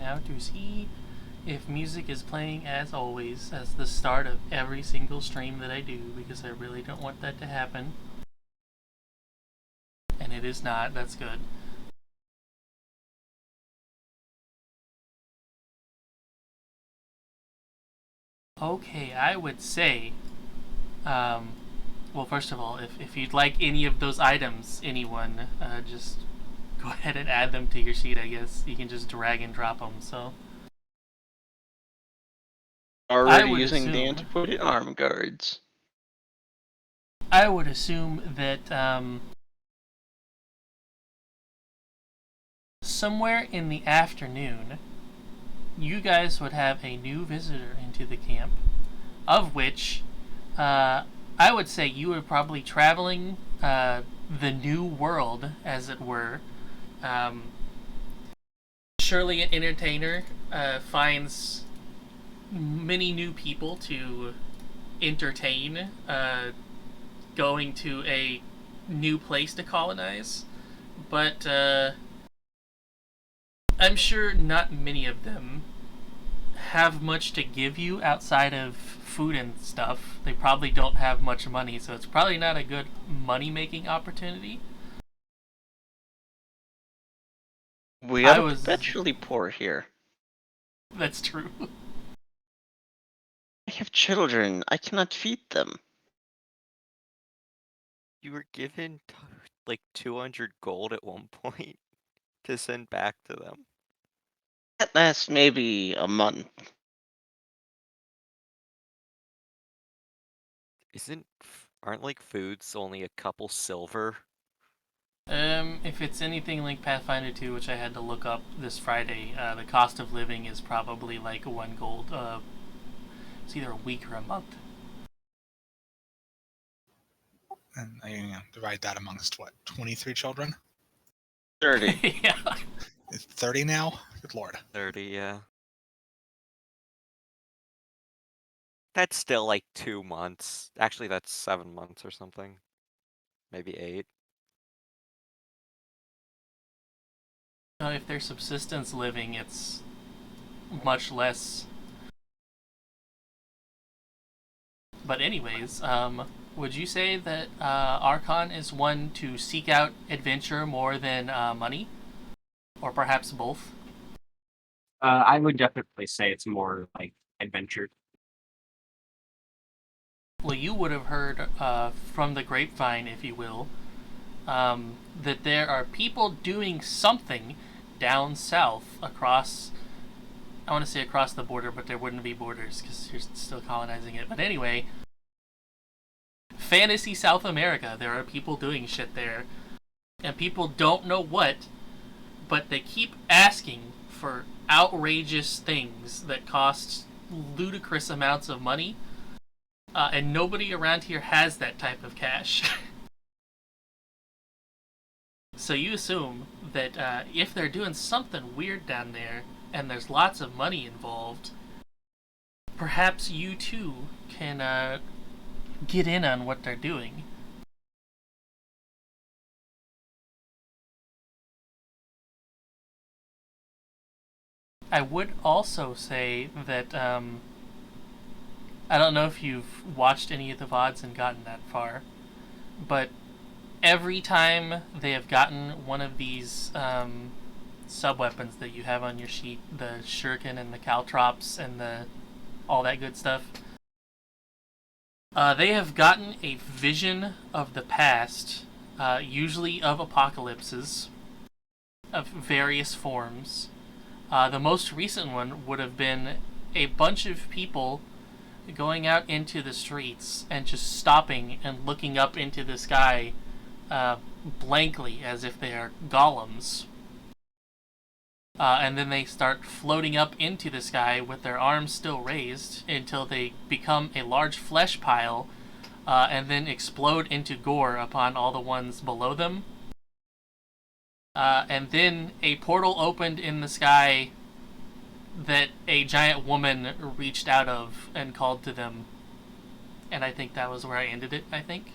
now to see if music is playing as always as the start of every single stream that I do, because I really don't want that to happen. And it is not. That's good. Okay, I would say, well, first of all, if you'd like any of those items, anyone, just go ahead and add them to your sheet, I guess. You can just drag and drop them, so. Already using the antipodean arm guards. I would assume that, somewhere in the afternoon, you guys would have a new visitor into the camp, of which, I would say you were probably traveling, the new world, as it were. Surely an entertainer finds many new people to entertain, going to a new place to colonize. But I'm sure not many of them have much to give you outside of food and stuff. They probably don't have much money, so it's probably not a good money-making opportunity. We are perpetually poor here. That's true. I have children. I cannot feed them. You were given like 200 gold at one point to send back to them. That lasts maybe a month. Aren't like foods only a couple silver? If it's anything like Pathfinder 2, which I had to look up this Friday, the cost of living is probably like 1 gold. It's either a week or a month. And I divide that amongst, what, 23 children? 30. Yeah. It's 30 now? Good lord. 30, yeah. That's still like 2 months. Actually, that's 7 months or something. Maybe 8. If they're subsistence living, it's much less. But anyways, would you say that Archon is one to seek out adventure more than money? Or perhaps both? I would definitely say it's more like adventure. Well, you would have heard from the grapevine, if you will, that there are people doing something down south across, I want to say across the border, but there wouldn't be borders because you're still colonizing it. But anyway, fantasy South America, there are people doing shit there. And people don't know what, but they keep asking for outrageous things that cost ludicrous amounts of money. And nobody around here has that type of cash. So you assume that if they're doing something weird down there, and there's lots of money involved, perhaps you too can get in on what they're doing. I would also say that I don't know if you've watched any of the VODs and gotten that far, but every time they have gotten one of these sub-weapons that you have on your sheet, the shuriken and the caltrops and all that good stuff, they have gotten a vision of the past, usually of apocalypses, of various forms. The most recent one would have been a bunch of people going out into the streets and just stopping and looking up into the sky blankly as if they are golems. And then they start floating up into the sky with their arms still raised until they become a large flesh pile and then explode into gore upon all the ones below them. And then a portal opened in the sky that a giant woman reached out of and called to them. And I think that was where I ended it, I think.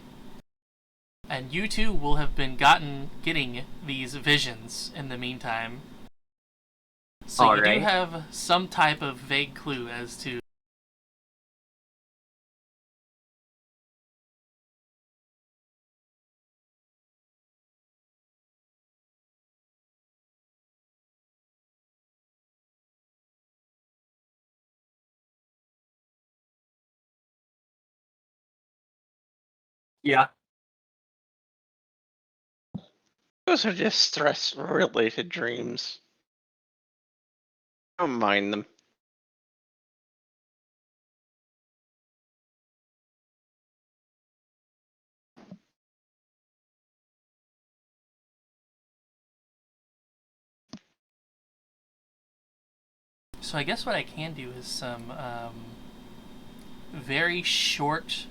And you too will have been getting these visions in the meantime. So you do have some type of vague clue as to. Yeah. Those are just stress-related dreams. Don't mind them. So I guess what I can do is some very short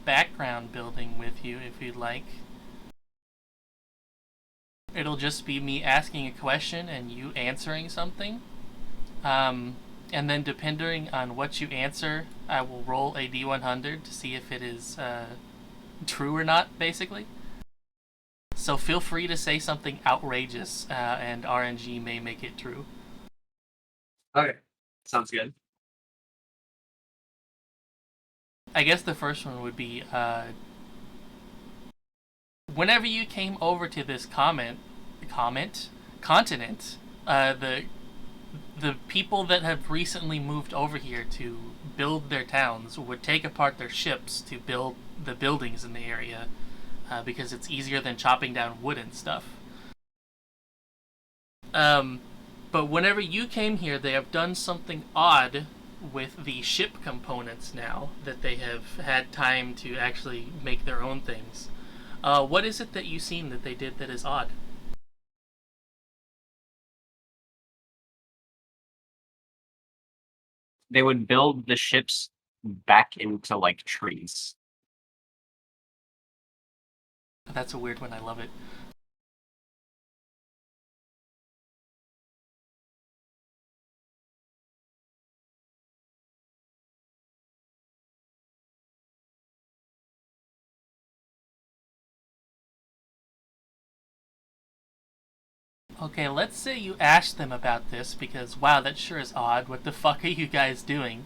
background building with you if you'd like. It'll just be me asking a question and you answering something. And then depending on what you answer, I will roll a D100 to see if it is true or not, basically. So feel free to say something outrageous, and RNG may make it true. Okay. Sounds good. I guess the first one would be, whenever you came over to this continent, the people that have recently moved over here to build their towns would take apart their ships to build the buildings in the area, because it's easier than chopping down wood and stuff. But whenever you came here, they have done something odd with the ship components now that they have had time to actually make their own things. What is it that you've seen that they did that is odd? They would build the ships back into like trees. That's a weird one. I love it. Okay, let's say you asked them about this because, wow, that sure is odd. What the fuck are you guys doing?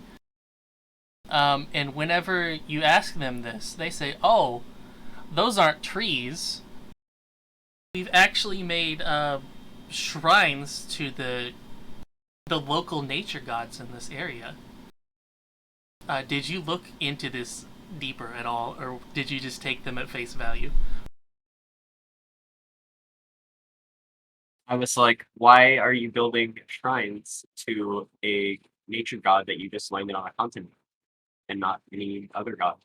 And whenever you ask them this, they say, oh, those aren't trees. We've actually made shrines to the local nature gods in this area. Did you look into this deeper at all, or did you just take them at face value? I was like, why are you building shrines to a nature god that you just landed on a continent and not any other god?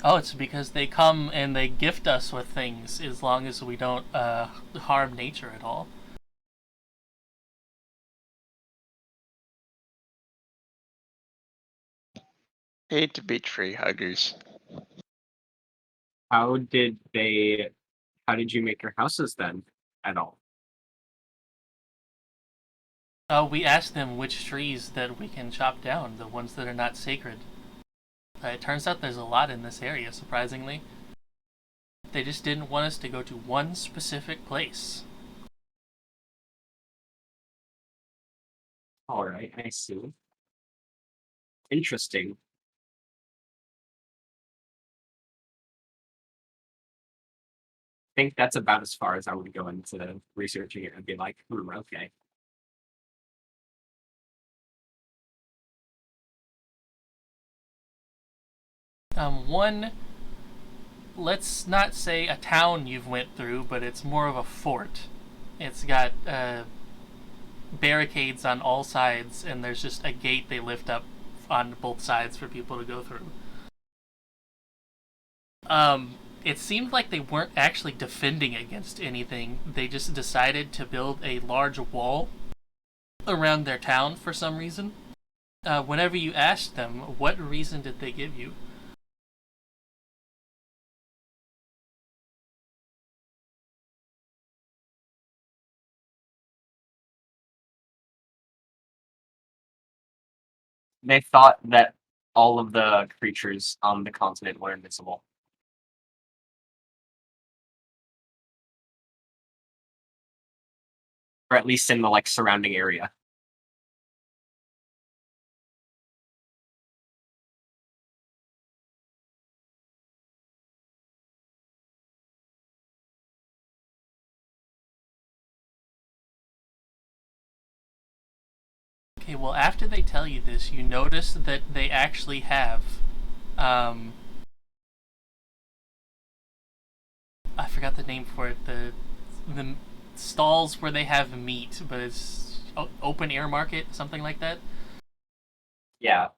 Oh, it's because they come and they gift us with things as long as we don't harm nature at all. Hate to be tree huggers. How did you make your houses then at all? We asked them which trees that we can chop down, the ones that are not sacred. It turns out there's a lot in this area, surprisingly. They just didn't want us to go to one specific place. Alright, I see. Interesting. I think that's about as far as I would go into researching it and be like, okay. One, let's not say a town you've went through, but it's more of a fort. It's got barricades on all sides, and there's just a gate they lift up on both sides for people to go through. It seemed like they weren't actually defending against anything. They just decided to build a large wall around their town for some reason. Whenever you asked them, what reason did they give you? They thought that all of the creatures on the continent were invisible. or at least in the like surrounding area. Okay, well, after they tell you this, you notice that they actually have, I forgot the name for it. The stalls where they have meat, but it's open air market, something like that. Yeah,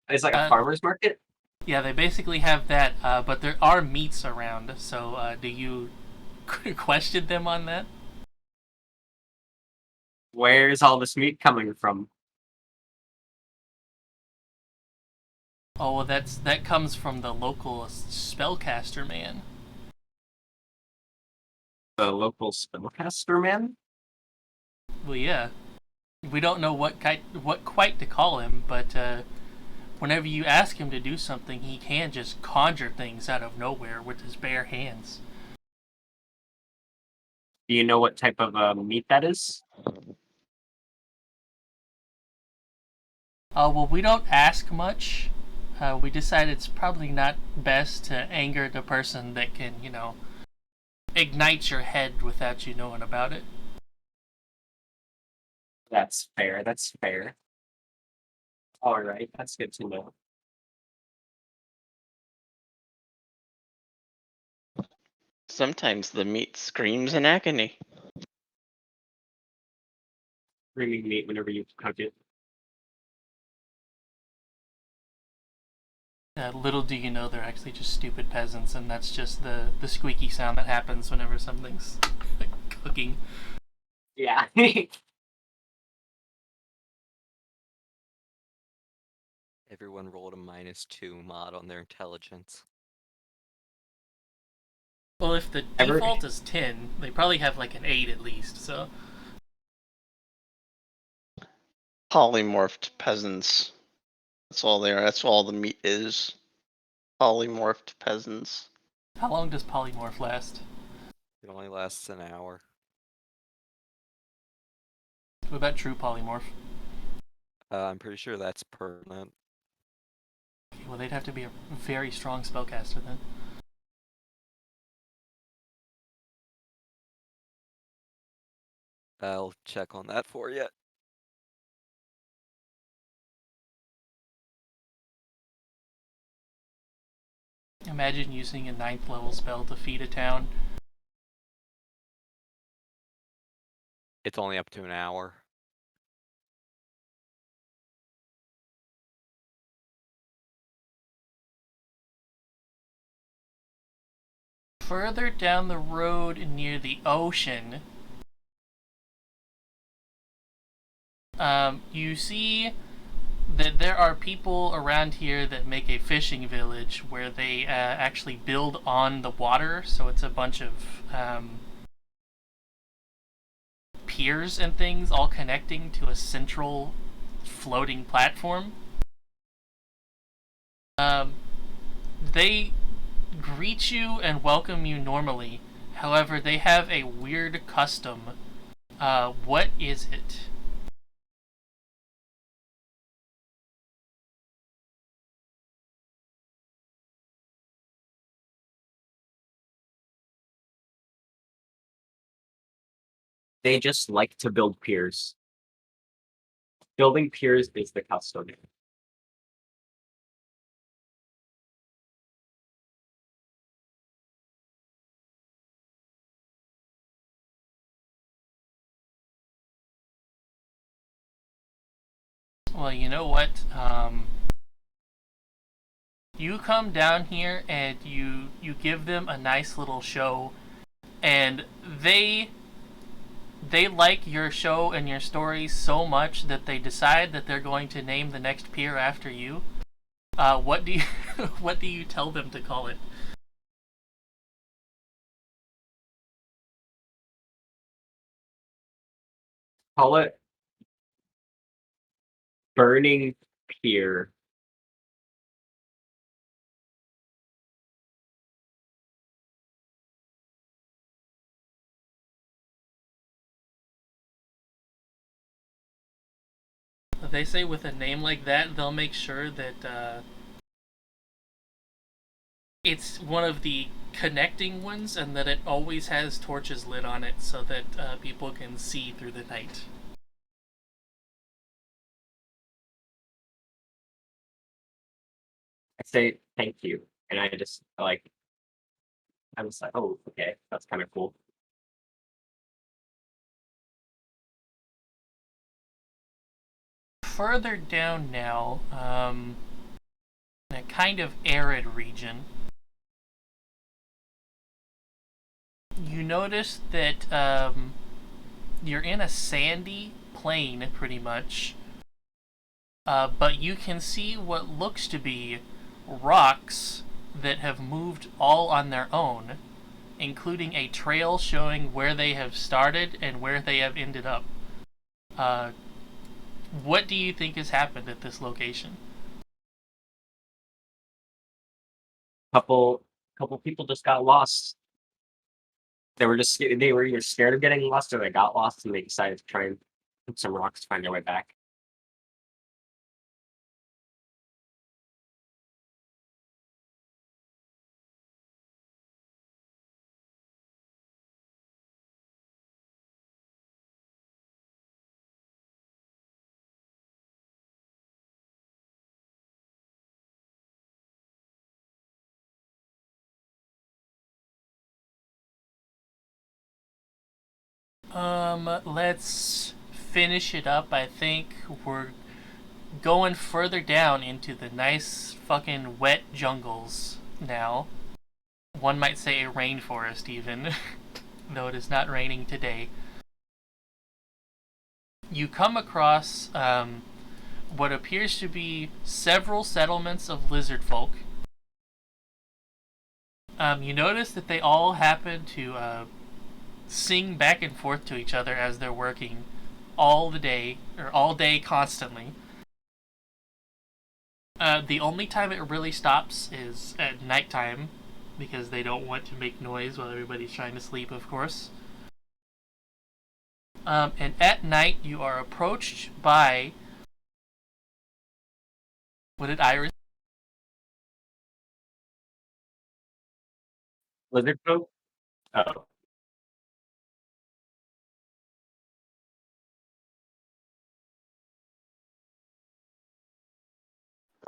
it's like a farmer's market. Yeah, they basically have that, but there are meats around. So, do you question them on that? Where's all this meat coming from? Oh, well, that comes from the local spellcaster man. The local spellcaster man? Well, yeah, we don't know what quite to call him, but whenever you ask him to do something, he can just conjure things out of nowhere with his bare hands. Do you know what type of meat that is? Well, we don't ask much. We decide it's probably not best to anger the person that can, ignite your head without you knowing about it. That's fair. That's fair. All right, that's good to know. Sometimes the meat screams in agony. Screaming meat whenever you cook it. Little do you know they're actually just stupid peasants, and that's just the squeaky sound that happens whenever something's cooking. Yeah. Everyone rolled a -2 mod on their intelligence. Well, if the default is 10, they probably have like an 8 at least, so. Polymorphed peasants. That's all they are. That's all the meat is. Polymorphed peasants. How long does polymorph last? It only lasts an hour. What about true polymorph? I'm pretty sure that's permanent. Okay, well, they'd have to be a very strong spellcaster then. I'll check on that for you. Imagine using a 9th level spell to feed a town. It's only up to an hour. Further down the road near the ocean, you see that there are people around here that make a fishing village where they actually build on the water, so it's a bunch of piers and things all connecting to a central floating platform. They greet you and welcome you normally. However, they have a weird custom. What is it? They just like to build piers. Building piers is the custom. Well, you know what? You come down here and you give them a nice little show, and they like your show and your stories so much that they decide that they're going to name the next pier after you. What do you what do you tell them to call it? Call it Burning Pier. they say with a name like that, they'll make sure that it's one of the connecting ones and that it always has torches lit on it so that people can see through the night. I say thank you, and I just like I was like, oh, okay, that's kind of cool. Further down now, in a kind of arid region, you notice that you're in a sandy plain, pretty much, but you can see what looks to be rocks that have moved all on their own, including a trail showing where they have started and where they have ended up. What do you think has happened at this location? Couple people just got lost. They were either scared of getting lost or they got lost and they decided to try and put some rocks to find their way back. Let's finish it up. I think we're going further down into the nice fucking wet jungles now. One might say a rainforest, even, though it is not raining today. You come across what appears to be several settlements of lizard folk. You notice that they all happen to sing back and forth to each other as they're working all day constantly. The only time it really stops is at nighttime, because they don't want to make noise while everybody's trying to sleep, of course. And at night, you are approached by... What did Iris... Lizard folk? Oh.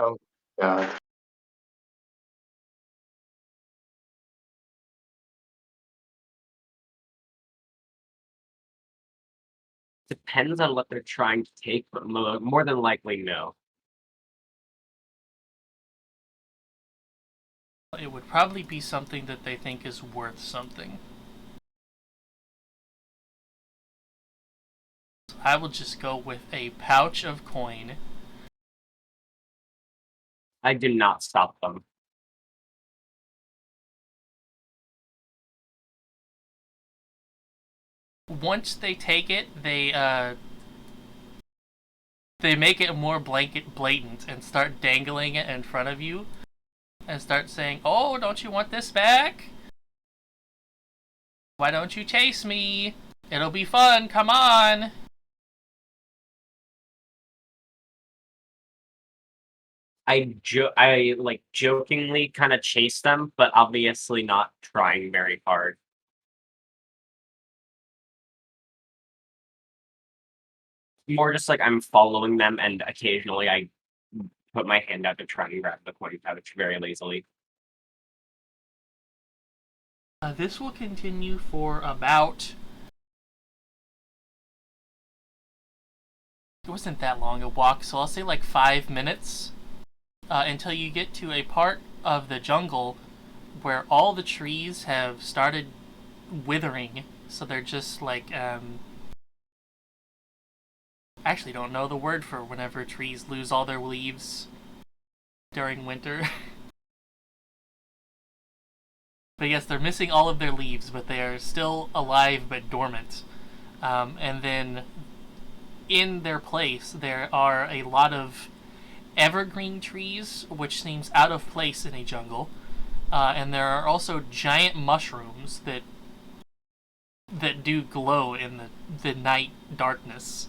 Oh, God. Depends on what they're trying to take, but more than likely, no. It would probably be something that they think is worth something. I will just go with a pouch of coin. I do not stop them. Once they take it, they make it more blatant and start dangling it in front of you and start saying, "Oh, don't you want this back? Why don't you chase me? It'll be fun, come on!" I like jokingly kind of chase them, but obviously not trying very hard. More just like I'm following them, and occasionally I put my hand out to try and grab the coin pouch very lazily. This will continue for about... It wasn't that long a walk, so I'll say like 5 minutes, until you get to a part of the jungle where all the trees have started withering, so they're just like, I actually don't know the word for whenever trees lose all their leaves during winter. But yes, they're missing all of their leaves, but they are still alive but dormant. And then in their place, there are a lot of evergreen trees, which seems out of place in a jungle. And there are also giant mushrooms that do glow in the night darkness.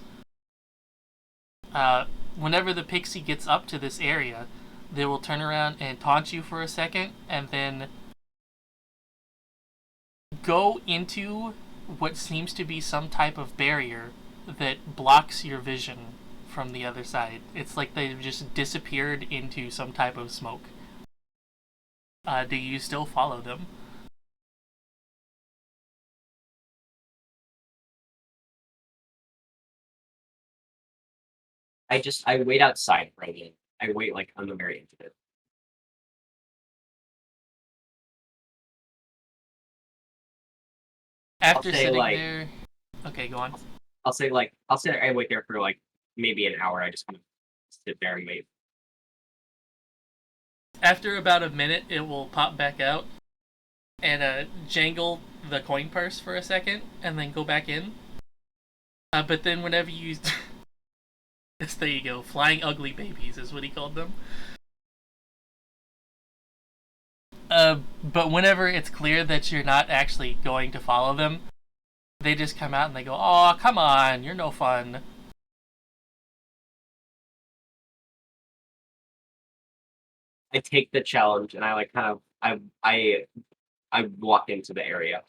whenever the pixie gets up to this area, they will turn around and taunt you for a second, and then go into what seems to be some type of barrier that blocks your vision from the other side. It's like they've just disappeared into some type of smoke. Do you still follow them? I wait outside for a minute. I wait like on the very edge of it. After say, sitting like- there... Okay, go on. I'll say I wait there for like maybe an hour. I just kind of sit there and wait. After about a minute, it will pop back out and jangle the coin purse for a second, and then go back in. But then whenever you... Yes, there you go. Flying ugly babies is what he called them. But whenever it's clear that you're not actually going to follow them, they just come out and they go, "Oh, come on, you're no fun." I take the challenge and I like kind of I walk into the area.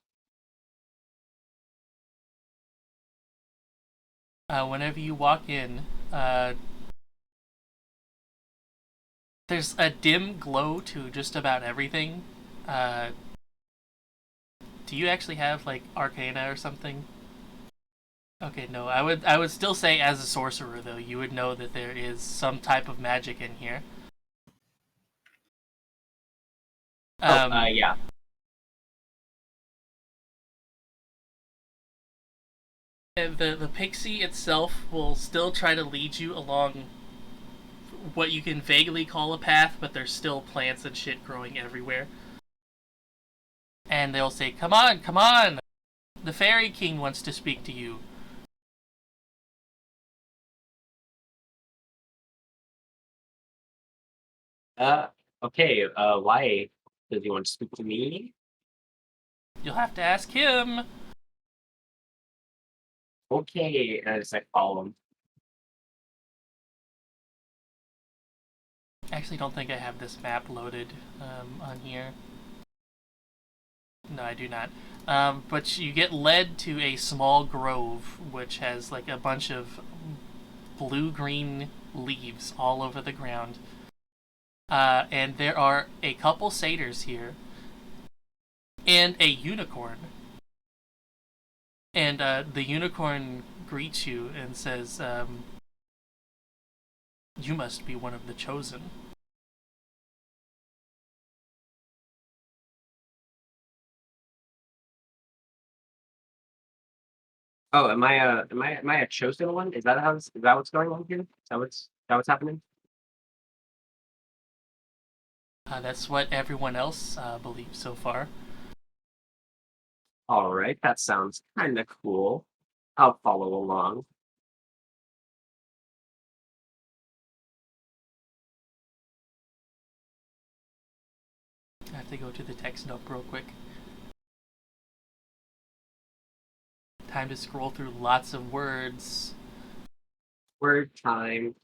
Whenever you walk in, there's a dim glow to just about everything. Do you actually have like Arcana or something? Okay, no. I would still say as a sorcerer though, you would know that there is some type of magic in here. Yeah. The pixie itself will still try to lead you along what you can vaguely call a path, but there's still plants and shit growing everywhere. And they'll say, "Come on, come on! The Fairy King wants to speak to you." Okay. Why does he want to speak to me? You'll have to ask him. Okay. And I just like follow him. I actually don't think I have this map loaded on here. No, I do not. But you get led to a small grove, which has like a bunch of blue-green leaves all over the ground. And there are a couple satyrs here, and a unicorn. And the unicorn greets you and says, "You must be one of the chosen." Oh, am I a chosen one? Is that what's going on here? Is that what's happening? That's what everyone else believes so far. All right, that sounds kind of cool. I'll follow along. I have to go to the text dump real quick. Time to scroll through lots of words. Word time.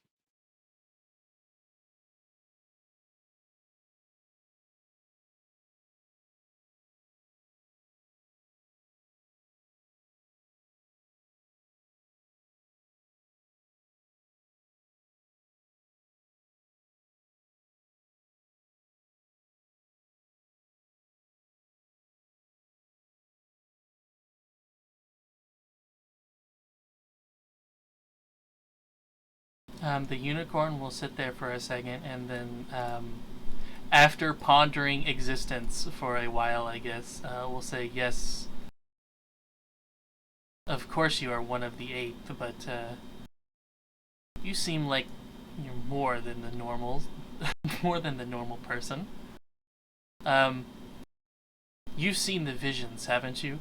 The unicorn will sit there for a second, and then after pondering existence for a while, I guess, will say, "Yes, of course you are one of the eight, but you seem like you're more than the normal, more than the normal person. You've seen the visions, haven't you?"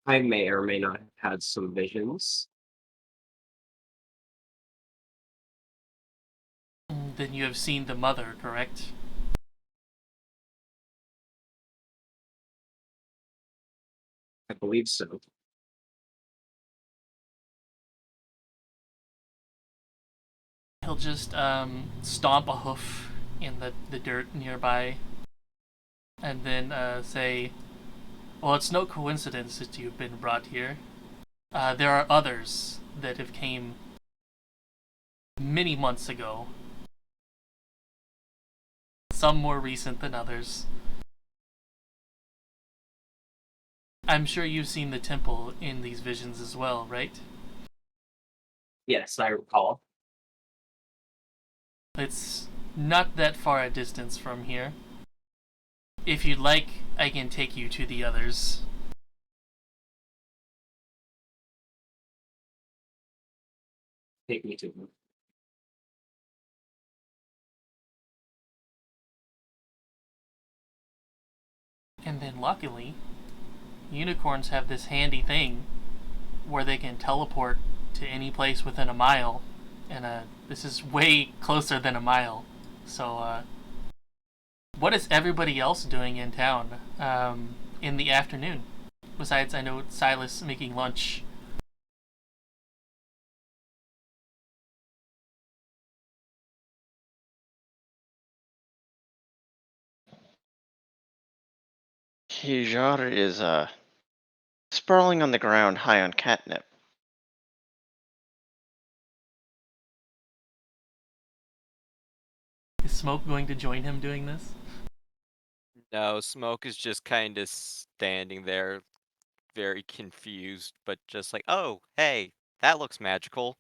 I may or may not have had some visions. Then you have seen the mother, correct? I believe so. he'll just stomp a hoof in the dirt nearby, and then say, "Well, it's no coincidence that you've been brought here. There are others that have came many months ago. Some more recent than others. I'm sure you've seen the temple in these visions as well, right? Yes, I recall. It's not that far a distance from here. If you'd like, I can take you to the others." Take me to him. And then luckily, unicorns have this handy thing where they can teleport to any place within a mile. And this is way closer than a mile. So, what is everybody else doing in town in the afternoon? Besides, I know Silas making lunch. Hijar is sprawling on the ground, high on catnip. Is Smoke going to join him doing this? No, Smoke is just kind of standing there, very confused, but just like, oh, hey, that looks magical.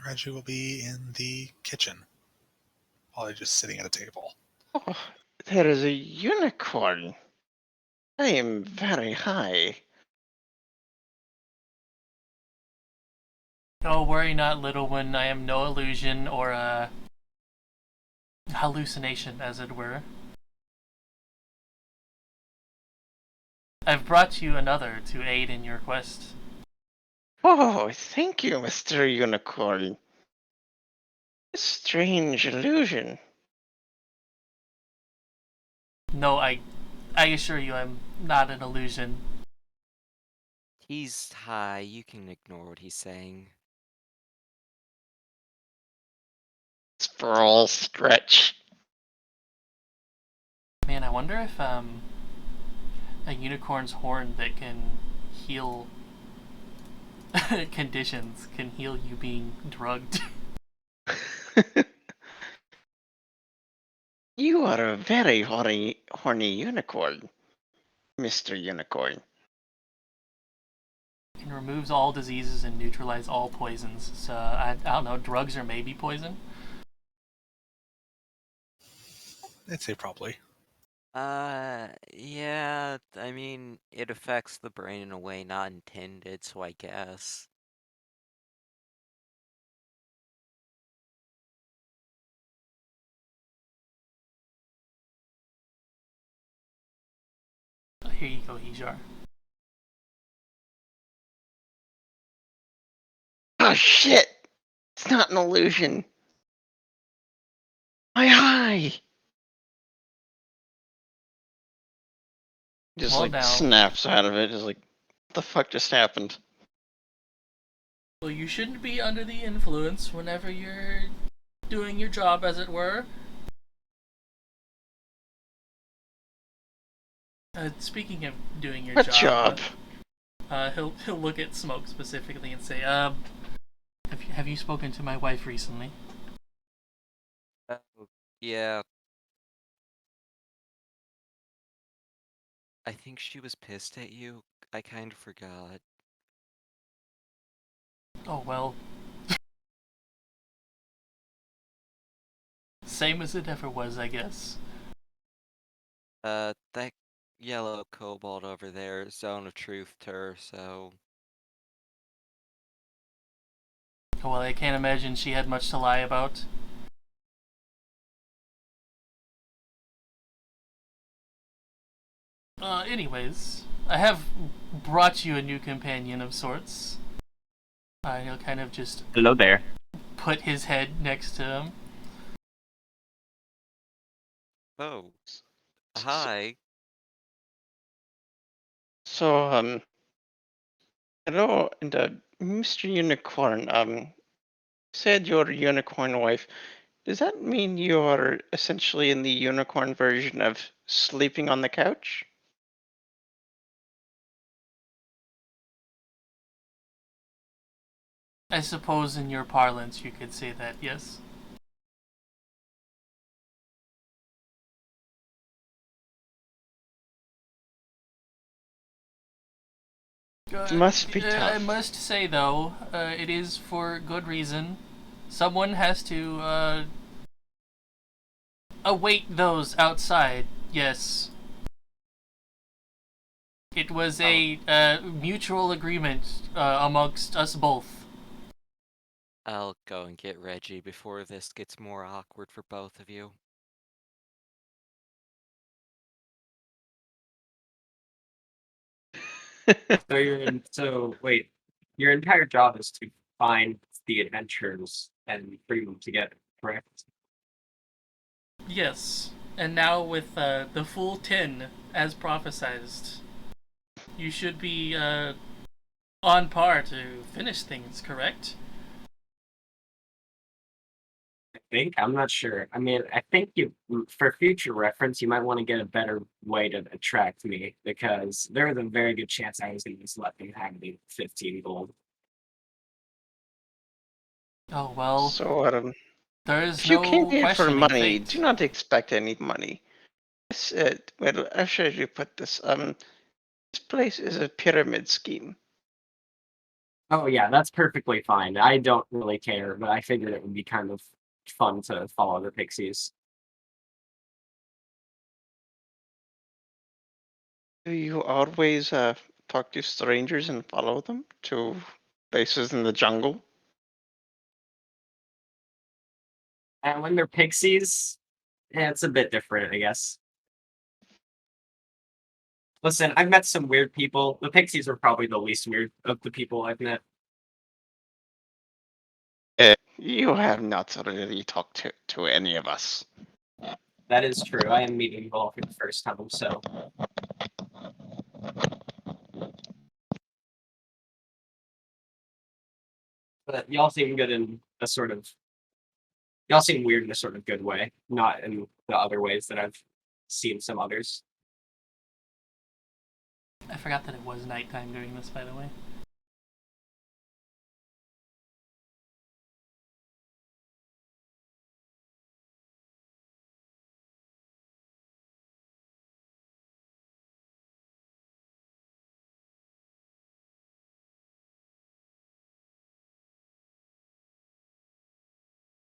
Reggie will be in the kitchen, probably just sitting at a table. Oh, there is a unicorn. I am very high. Oh, worry not, little one. I am no illusion or hallucination, as it were. I've brought you another to aid in your quest. Oh, thank you, Mr. Unicorn. A strange illusion. No, I assure you I'm not an illusion. He's high, you can ignore what he's saying. Sprawl stretch. Man, I wonder if a unicorn's horn that can heal conditions can heal you being drugged. You are a very horny unicorn, Mr. Unicorn. It removes all diseases and neutralize all poisons. So I don't know, drugs are maybe poison. I'd say probably. Yeah, I mean, it affects the brain in a way not intended, so I guess. Here you go, Hijar. Oh shit! It's not an illusion. My eye! Just Well, like now- snaps out of it, just like, what the fuck just happened? Well, you shouldn't be under the influence whenever you're doing your job, as it were. Speaking of doing your What job? he'll look at Smoke specifically and say, have you spoken to my wife recently? Oh, yeah. I think she was pissed at you. I kind of forgot. Oh, well. Same as it ever was, I guess. That yellow kobold over there, zone of truth to her, so... Well, I can't imagine she had much to lie about. Anyways, I have brought you a new companion of sorts. He'll kind of just Hello there. put his head next to him. Oh. Hi. So, hello, and Mr. Unicorn. Said you're a unicorn wife. Does that mean you're essentially in the unicorn version of sleeping on the couch? I suppose in your parlance you could say that, yes. Must be I tough. must say, though, it is for good reason. Someone has to await those outside, yes. It was a mutual agreement amongst us both. I'll go and get Reggie before this gets more awkward for both of you. So wait, your entire job is to find the adventurers and bring them together, correct? Yes. And now with the full 10, as prophesized, you should be on par to finish things, correct? I think. I'm not sure. I mean, I think you, for future reference, you might want to get a better way to attract me because there is a very good chance I was going to just let them have the 15 gold. Oh, well, So, there is if you came no here for questioning money, fate. do not expect any money. Well, how should you put this? This place is a pyramid scheme. Oh, yeah, that's perfectly fine. I don't really care, but I figured it would be kind of fun to follow the pixies. Do you always talk to strangers and follow them to places in the jungle? And when they're pixies, yeah, it's a bit different, I guess. Listen, I've met some weird people. The pixies are probably the least weird of the people I've met. You have not really talked to any of us. That is true. I am meeting you all for the first time, so. But y'all seem good in a sort of. Y'all seem weird in a sort of good way, not in the other ways that I've seen some others. I forgot that it was nighttime during this, by the way.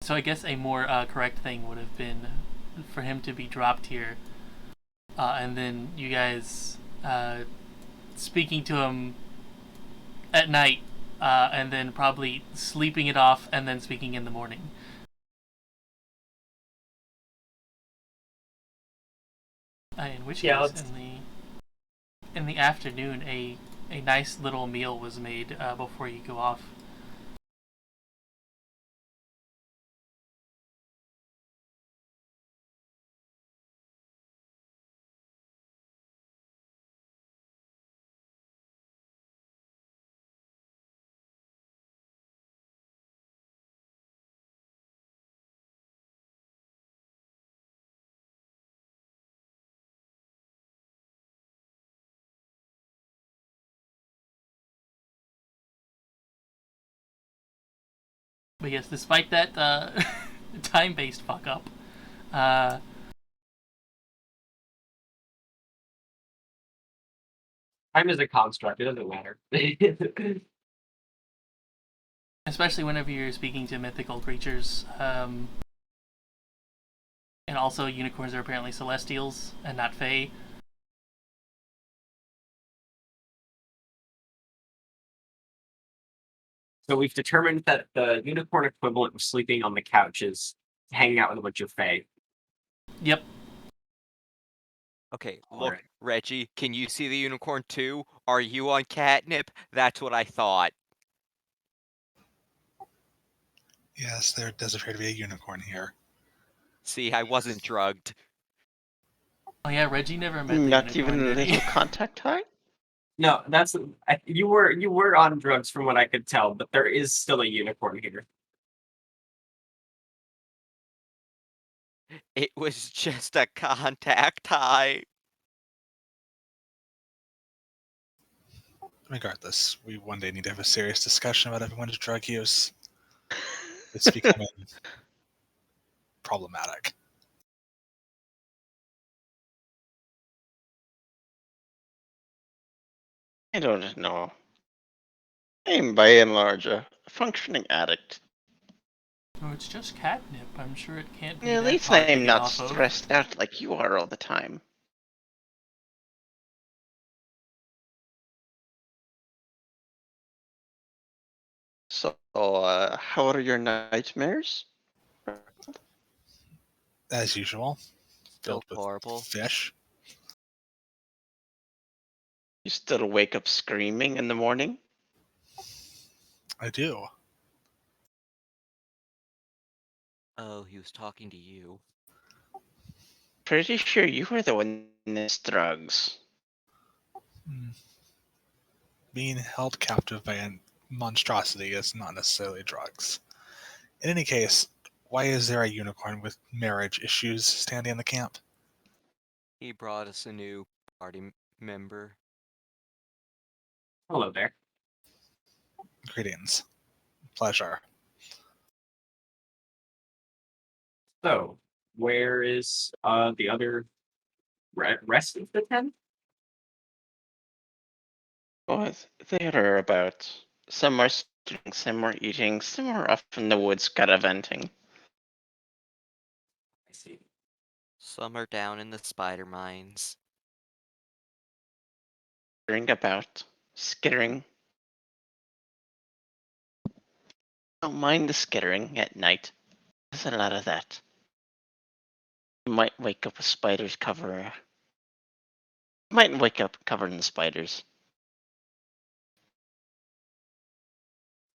So I guess a more correct thing would have been for him to be dropped here, and then you guys speaking to him at night, and then probably sleeping it off, and then speaking in the morning. In which Yeah, case, in the afternoon, a nice little meal was made before you go off. But yes, despite that time-based fuck up, uh, time is a construct. It doesn't matter. especially whenever you're speaking to mythical creatures, and also unicorns are apparently celestials and not fae. So we've determined that the unicorn equivalent of sleeping on the couch is hanging out with a bunch of fae. Yep. Okay, All look, right. Reggie, can you see the unicorn too? Are you on catnip? That's what I thought. Yes, there does appear to be a unicorn here. See, I wasn't drugged. Oh yeah, Reggie never met the Not unicorn, even a did he? little contact high? No, that's you were on drugs from what I could tell, but there is still a unicorn here. It was just a contact high. Regardless, we one day need to have a serious discussion about everyone's drug use. It's becoming problematic. I don't know. I'm by and large a functioning addict. Oh, it's just catnip. I'm sure it can't be At that least hard to I'm get not off of. stressed out like you are all the time. So, how are your nightmares? As usual, Still filled with horrible. fish. You still wake up screaming in the morning? I do. Oh, he was talking to you. Pretty sure you were the one that's drugs. Hmm. Being held captive by a monstrosity is not necessarily drugs. In any case, why is there a unicorn with marriage issues standing in the camp? He brought us a new party member. Hello there. Greetings. Pleasure. So, where is the other rest of the 10? Oh, they're about. Some are sleeping, some are eating, some are off in the woods caravanting. I see. Some are down in the spider mines. Skittering about. Skittering. Don't mind the skittering at night. There's a lot of that. You might wake up with spiders cover. Might wake up covered in spiders.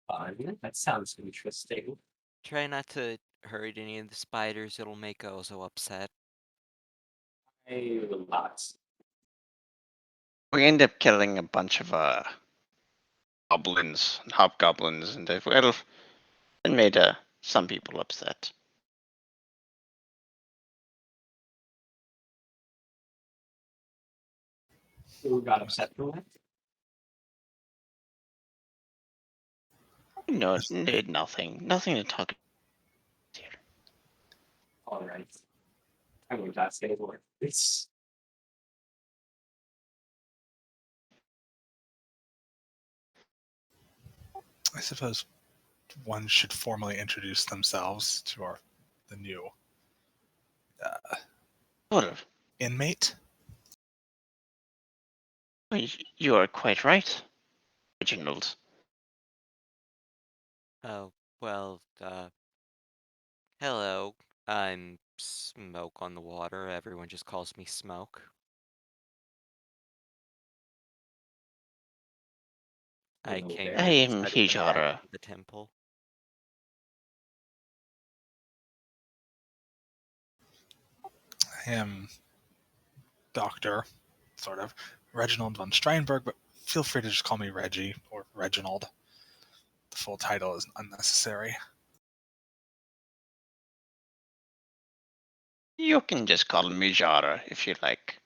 Fun. That sounds interesting. Try not to hurt any of the spiders, it'll make Ozo upset. I will not. We end up killing a bunch of goblins and hobgoblins, and it made some people upset. Who got upset for that? No, it did nothing. Nothing to talk about here. All right. I won't ask anymore. It's I suppose one should formally introduce themselves to the new Well, inmate. you are quite right, Reginald. Oh, well, hello. I'm Smoke on the Water. Everyone just calls me Smoke. I hello came there. I here to am study the magic Hijara. of the temple. I am Doctor, sort of, Reginald von Steinberg, but feel free to just call me Reggie or Reginald. The full title is unnecessary. You can just call me Jara if you like.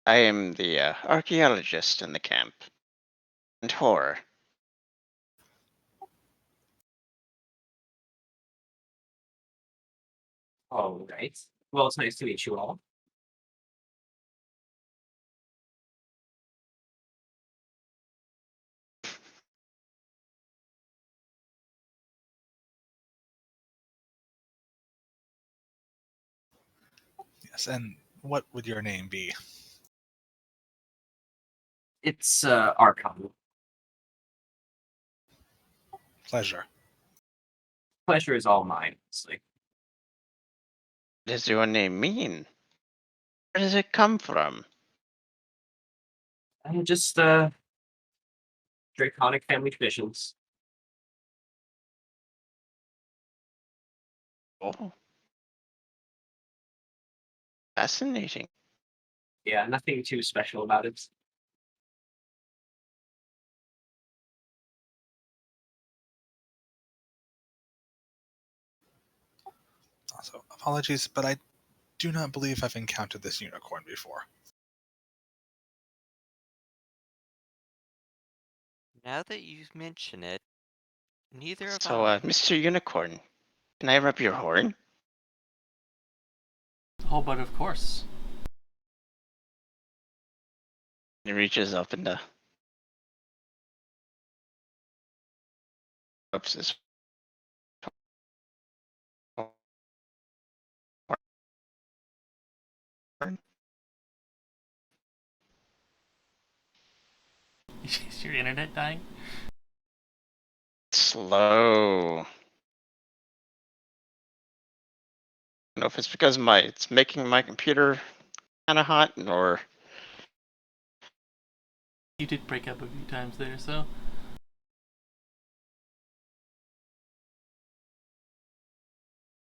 I am the archaeologist in the camp. And horror. All right. Well, it's nice to meet you all. Yes, and what would your name be? It's Archon. Pleasure. Pleasure is all mine. It's like What does your name mean? Where does it come from? just draconic family traditions. Oh, Fascinating. Yeah, nothing too special about it. Also, apologies, but I do not believe I've encountered this unicorn before. Now that you mention it, neither have So, I. Mr. Unicorn, can I rub your horn? Oh, but of course. He reaches up and rubs his horn. Is your internet dying? Slow. I don't know if it's because it's making my computer kind of hot, or You did break up a few times there, so.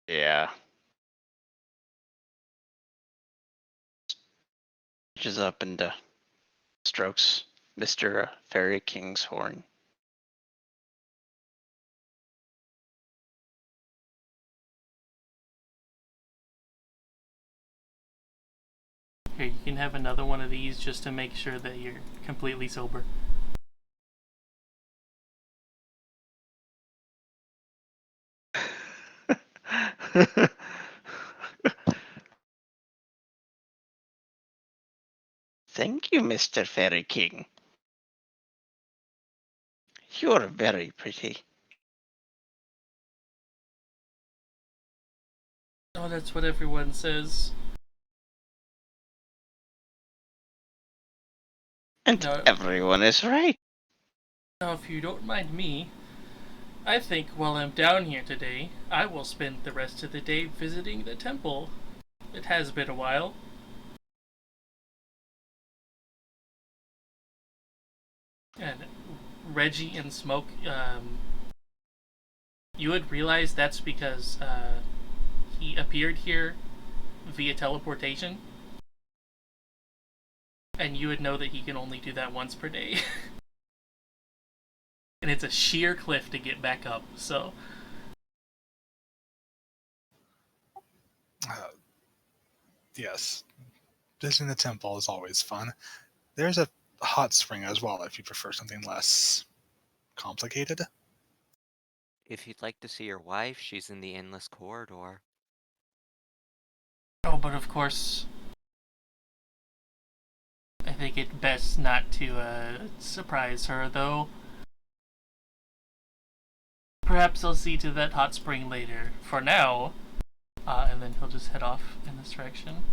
yeah. Reaches up and strokes Mr. Fairy King's horn. Here, you can have another one of these just to make sure that you're completely sober. Thank you, Mr. Fairy King. You're very pretty. Oh, that's what everyone says. And No, everyone is right. now, if you don't mind me, I think while I'm down here today, I will spend the rest of the day visiting the temple. It has been a while. And Reggie and Smoke, you would realize that's because he appeared here via teleportation. And you would know that he can only do that once per day. And it's a sheer cliff to get back up, so. Uh, yes, visiting the temple is always fun. There's a hot spring as well if you prefer something less complicated. If you'd like to see your wife, she's in the endless corridor. Oh, but of course, I think it best not to surprise her, though. Perhaps I'll see to that hot spring later. For now, and then he'll just head off in this direction.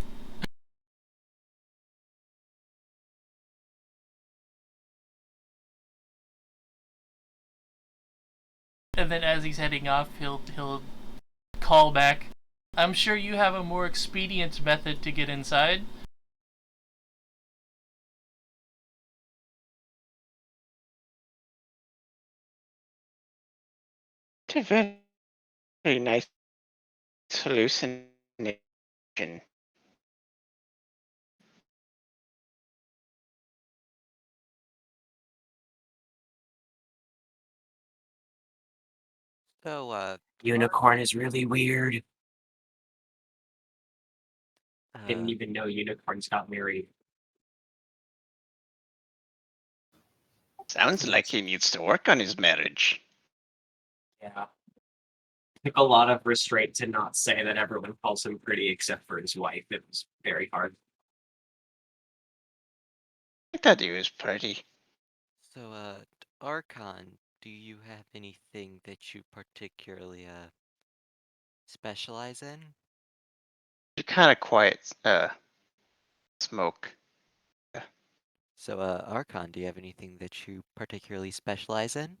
And then as he's heading off, he'll call back. I'm sure you have a more expedient method to get inside. It's a very nice hallucination. So, Unicorn is really weird. Didn't uh, even know unicorns got married. Sounds like he needs to work on his marriage. Yeah. Took a lot of restraint to not say that everyone calls him pretty except for his wife. It was very hard. I thought he was pretty. so, Archon, do you have anything that you particularly, specialize in? You're kind of quiet, Smoke. So, Archon, do you have anything that you particularly specialize in?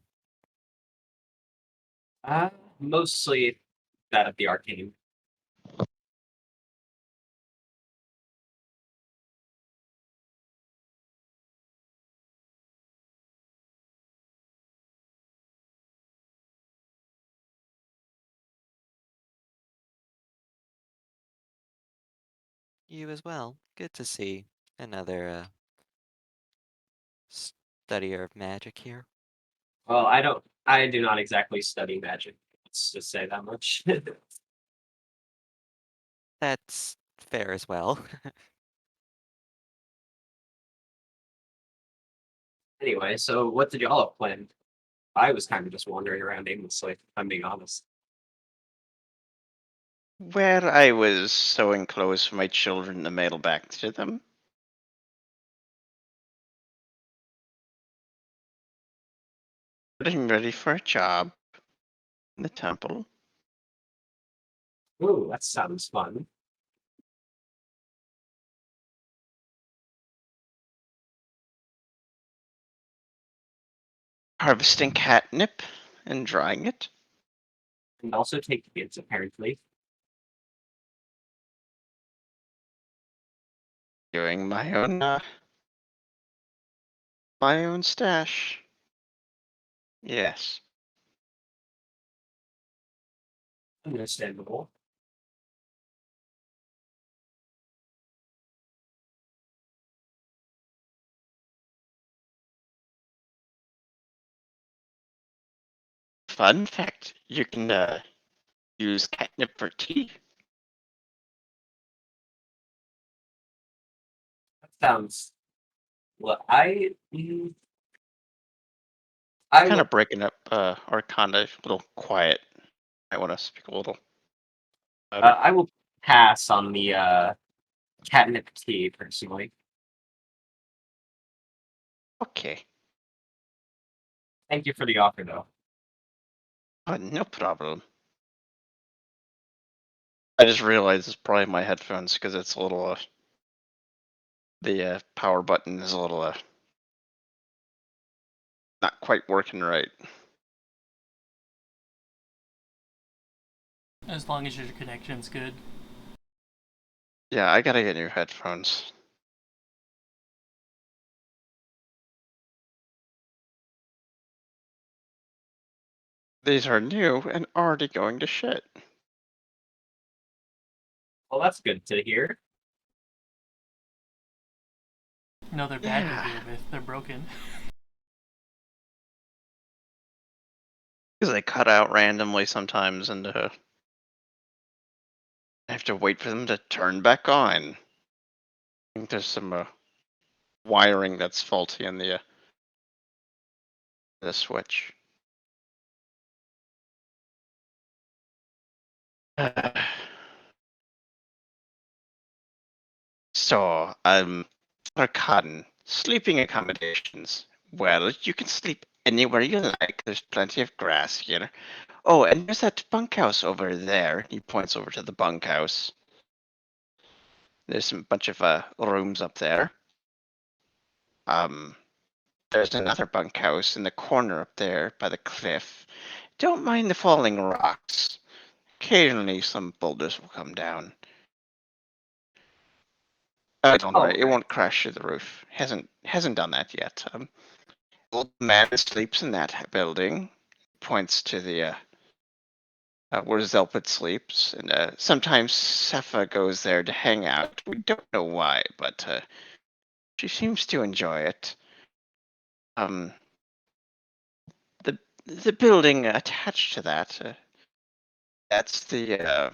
Mostly that of the arcane. You as well. Good to see another studier of magic here. Well, I do not exactly study magic. Let's just say that much. That's fair as well. Anyway, so what did y'all have planned? I was kind of just wandering around aimlessly, if I'm being honest. Where I was sewing clothes for my children to mail back to them. Getting ready for a job in the temple. Ooh, that sounds fun. Harvesting catnip and drying it. And also take kids, apparently. Doing my own stash. Yes. Understandable. Fun fact, you can use catnip for tea. That sounds. Well, I Kind will. of breaking up or kind of a little quiet. I want to speak a little louder. I will pass on the catnip tea personally. Okay. Thank you for the offer, though. No problem. I just realized it's probably my headphones because it's a little the power button is a little not quite working right. As long as your connection's good. Yeah, I gotta get new headphones. These are new and already going to shit. Well, that's good to hear. No, they're bad to deal with. They're broken. Because they cut out randomly sometimes, and I have to wait for them to turn back on. I think there's some wiring that's faulty in the switch. So, for cotton, sleeping accommodations. Well, you can sleep anywhere you like. There's plenty of grass here. Oh, and there's that bunkhouse over there. He points over to the bunkhouse. There's a bunch of rooms up there. There's another bunkhouse in the corner up there by the cliff. Don't mind the falling rocks. Occasionally, some boulders will come down. Don't Oh, worry, it won't crash through the roof. Hasn't done that yet. Old man sleeps in that building. Points to the where Zelpit sleeps, and sometimes Sepha goes there to hang out. We don't know why, but she seems to enjoy it. Um, the building attached to that, that's the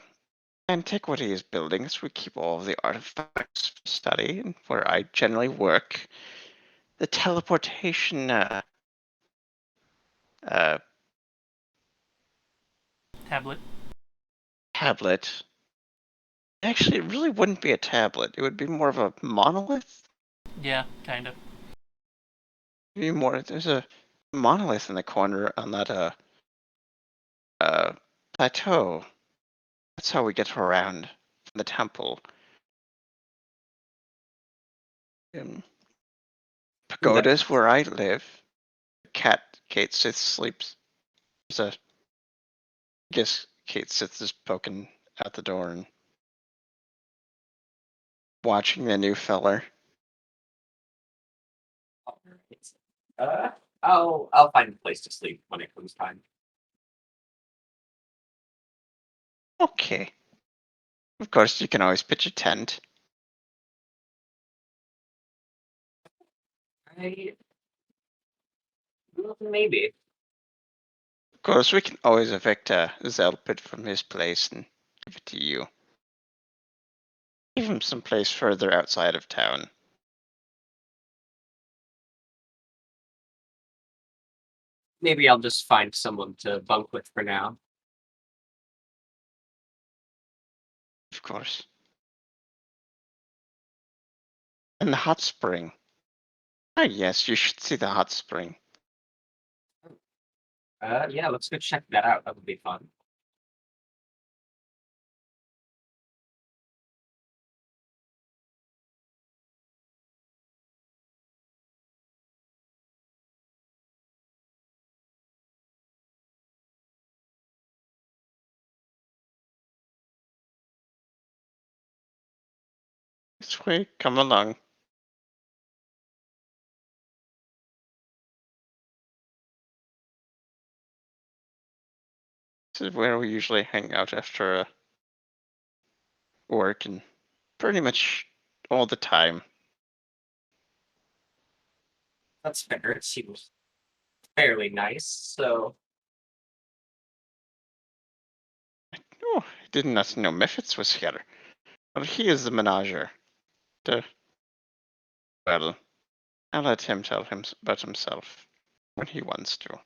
antiquities building. That's where we keep all of the artifacts for study, and where I generally work. The teleportation uh, Tablet. tablet. Actually, it really wouldn't be a tablet. It would be more of a monolith. Yeah, kind of. Be more. There's a monolith in the corner on that uh plateau. That's how we get around from the temple. Pagoda's where I live. Kate sits sleeps. There's a I guess Kate sits just poking out the door and watching the new feller. all right. I'll find a place to sleep when it comes time. Okay. Of course, you can always pitch a tent. Well, maybe. Of course, we can always evict Zelpit from his place and give it to you. Give him someplace further outside of town. Maybe I'll just find someone to bunk with for now. Of course. And the hot spring. Ah, yes, you should see the hot spring. Yeah, let's go check that out. That would be fun. This way, come along. This is where we usually hang out after work, and pretty much all the time. That's fair. It seems fairly nice. So, Oh, I did not know Mephits was here. Well, he is the menager. Well, I'll let him tell him about himself when he wants to.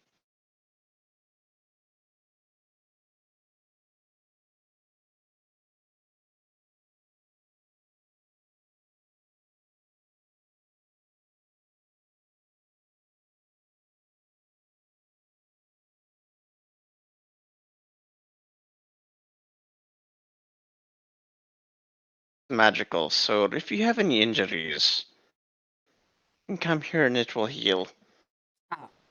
Magical, so if you have any injuries, you can come here and it will heal.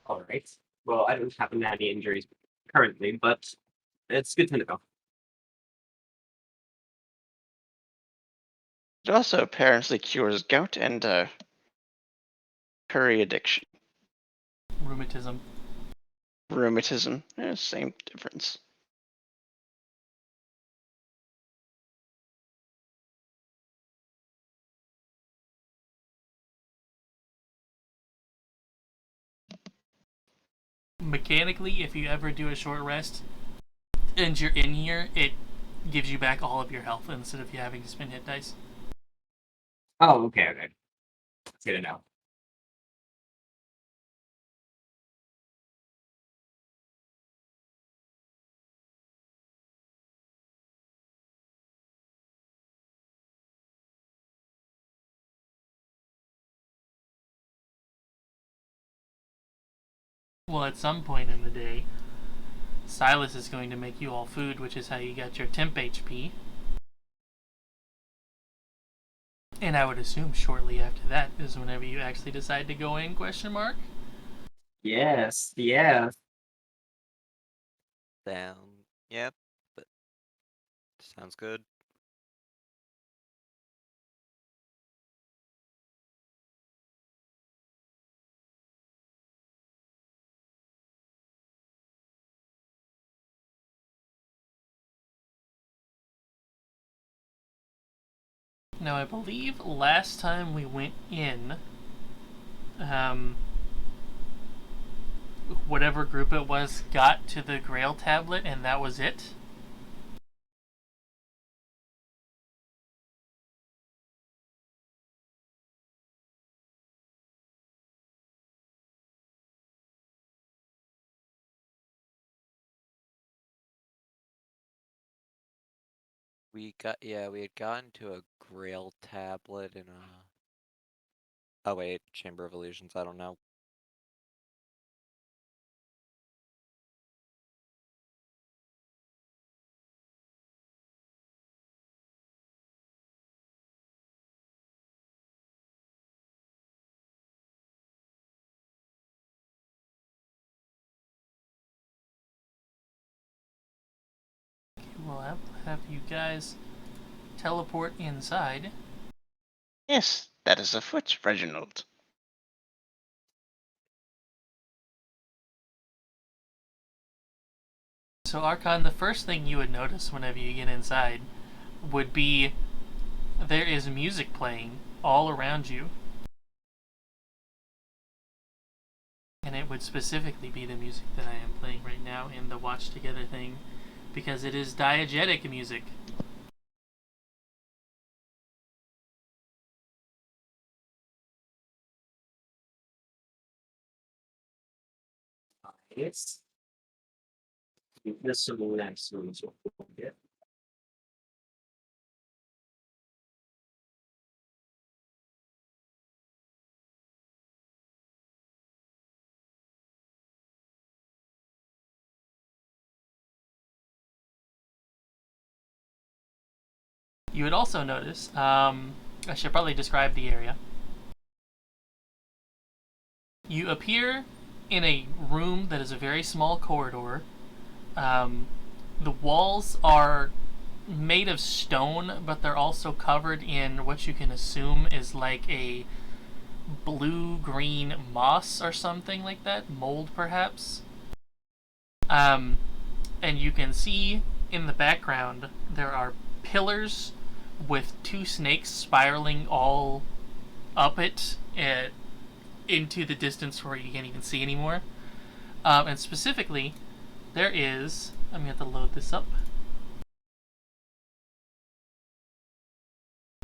all right. Well, I don't have any injuries currently, but it's good to know. It also apparently cures gout and curry addiction. Rheumatism. Rheumatism, same difference. Mechanically, if you ever do a short rest and you're in here, it gives you back all of your health instead of you having to spend hit dice. Oh, okay. That's good to know. Well, at some point in the day, Silas is going to make you all food, which is how you got your temp HP. And I would assume shortly after that is whenever you actually decide to go in, question mark? Yes, yeah. Down. Yep. But sounds good. Now, I believe last time we went in, whatever group it was got to the Grail tablet, and that was it. We had gotten to a Grail tablet in a. Oh wait, Chamber of Illusions. I don't know. We'll have you guys teleport inside. Yes, that is afoot, Reginald. So, Archon, the first thing you would notice whenever you get inside would be there is music playing all around you. And it would specifically be the music that I am playing right now in the Watch Together thing, because it is diegetic music. Yes. This will be next one. Yeah. You would also notice, I should probably describe the area. You appear in a room that is a very small corridor. The walls are made of stone, but they're also covered in what you can assume is like a blue-green moss or something like that, mold perhaps. And you can see in the background there are pillars with two snakes spiraling all up it into the distance where you can't even see anymore. And specifically, there is... I'm going to have to load this up.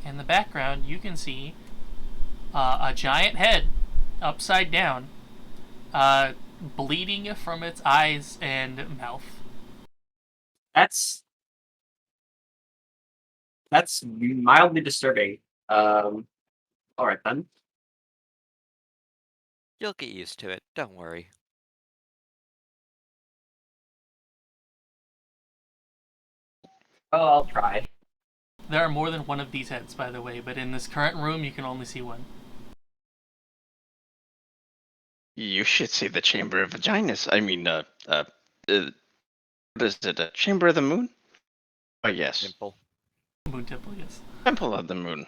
In the background, you can see a giant head upside down, bleeding from its eyes and mouth. That's mildly disturbing. All right then. You'll get used to it. Don't worry. Well, I'll try. There are more than one of these heads, by the way, but in this current room, you can only see one. You should see the Chamber of Vaginas. I mean, what is it? A Chamber of the Moon? Oh, yes. Simple. Moon Temple, yes. Temple of the Moon.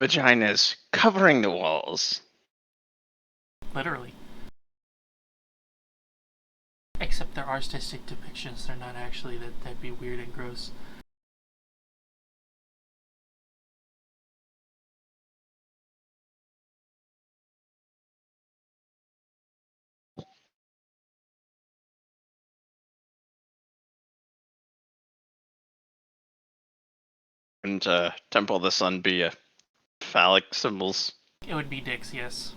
Vaginas covering the walls. Literally. Except they're artistic depictions, they're not actually. That'd be weird and gross. And Temple of the Sun be phallic symbols. It would be dicks, yes.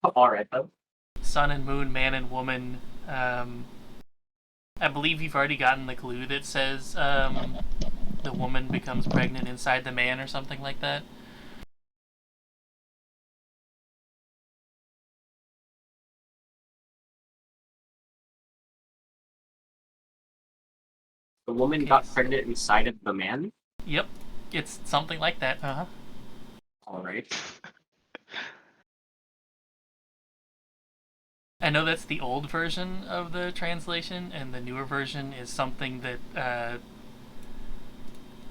All right then. Sun and moon, man and woman. I believe you've already gotten the clue that says the woman becomes pregnant inside the man or something like that. The woman got pregnant inside of the man. Yep, it's something like that. All right. I know that's the old version of the translation, and the newer version is something that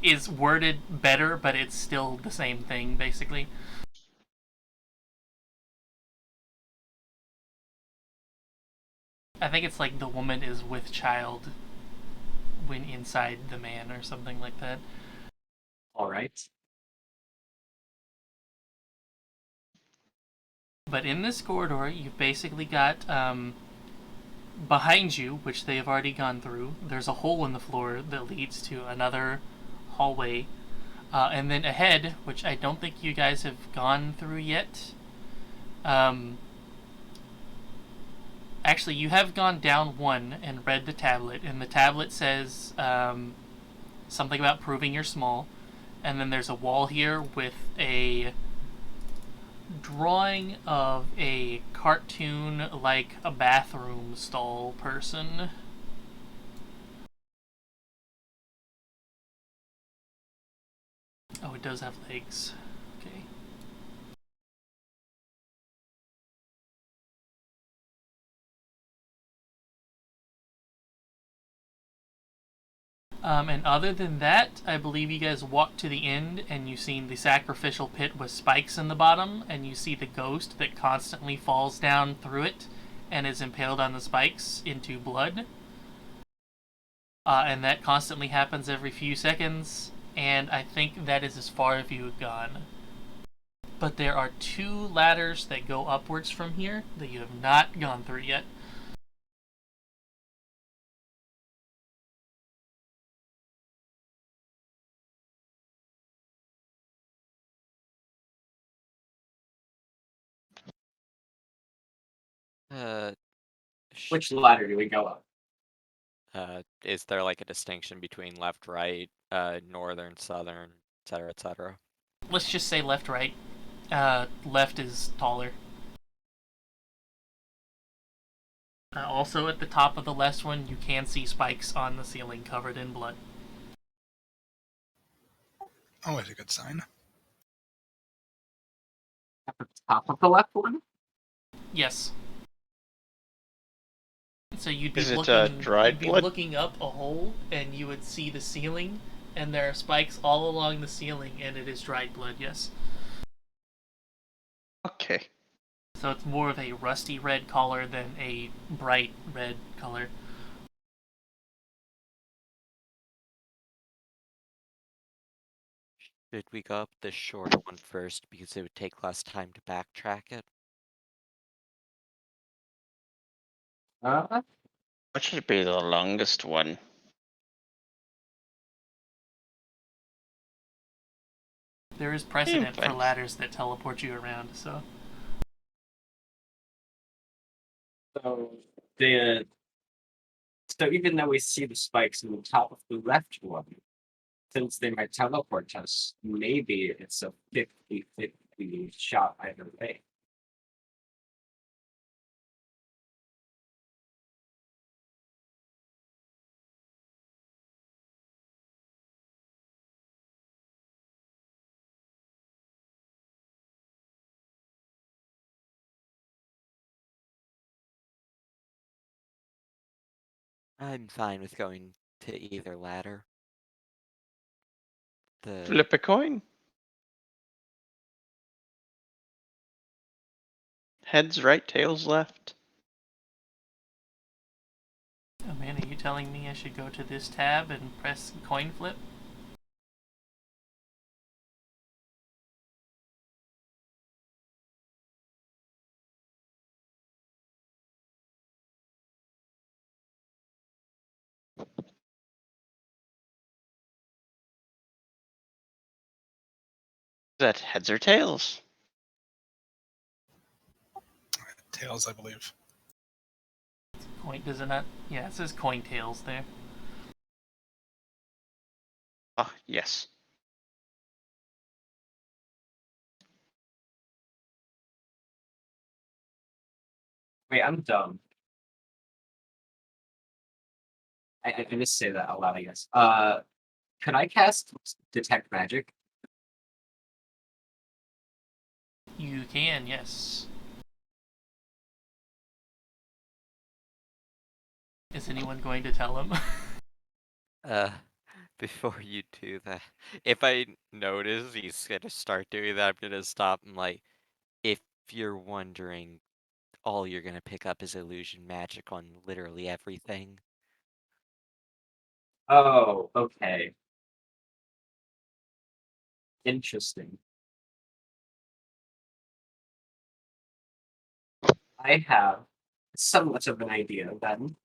is worded better, but it's still the same thing, basically. I think it's like the woman is with child when inside the man or something like that. All right. But in this corridor, you've basically got behind you, which they have already gone through, there's a hole in the floor that leads to another hallway. And then ahead, which I don't think you guys have gone through yet. Actually, you have gone down one and read the tablet, and the tablet says something about proving you're small. And then there's a wall here with a drawing of a cartoon like a bathroom stall person. Oh, it does have legs. Okay. And other than that, I believe you guys walked to the end and you've seen the sacrificial pit with spikes in the bottom, and you see the ghost that constantly falls down through it and is impaled on the spikes into blood. And that constantly happens every few seconds, and I think that is as far as you have gone. But there are 2 ladders that go upwards from here that you have not gone through yet. Uh, Which ladder do we go up? is there like a distinction between left, right, northern, southern, etc., etc.? Let's just say left, right. Left is taller. Also, at the top of the last one, you can see spikes on the ceiling covered in blood. Always a good sign. At the top of the left one? Yes. So you'd be Is it, looking, dried you'd be blood? looking up a hole, and you would see the ceiling, and there are spikes all along the ceiling, and it is dried blood. Yes. Okay. So it's more of a rusty red color than a bright red color. Should we go up the shorter one first because it would take less time to backtrack it? What should be the longest one? There is precedent for fine. ladders that teleport you around, so. So the so even though we see the spikes in the top of the left one, since they might teleport us, maybe it's a 50-50 shot either way. I'm fine with going to either ladder. The Flip a coin. Heads right, tails left. Oh man, are you telling me I should go to this tab and press coin flip? Is that heads or tails? Tails, I believe. Coin, does it not? Yeah, it says coin tails there. Ah, yes. Wait, I'm dumb. I can just say that out loud, I guess. Could I cast detect magic? You can, yes. Is anyone going to tell him? before you do that, if I notice he's gonna start doing that, I'm gonna stop him. Like, if you're wondering, all you're gonna pick up is illusion magic on literally everything. Oh, okay. Interesting. I have somewhat of an idea then.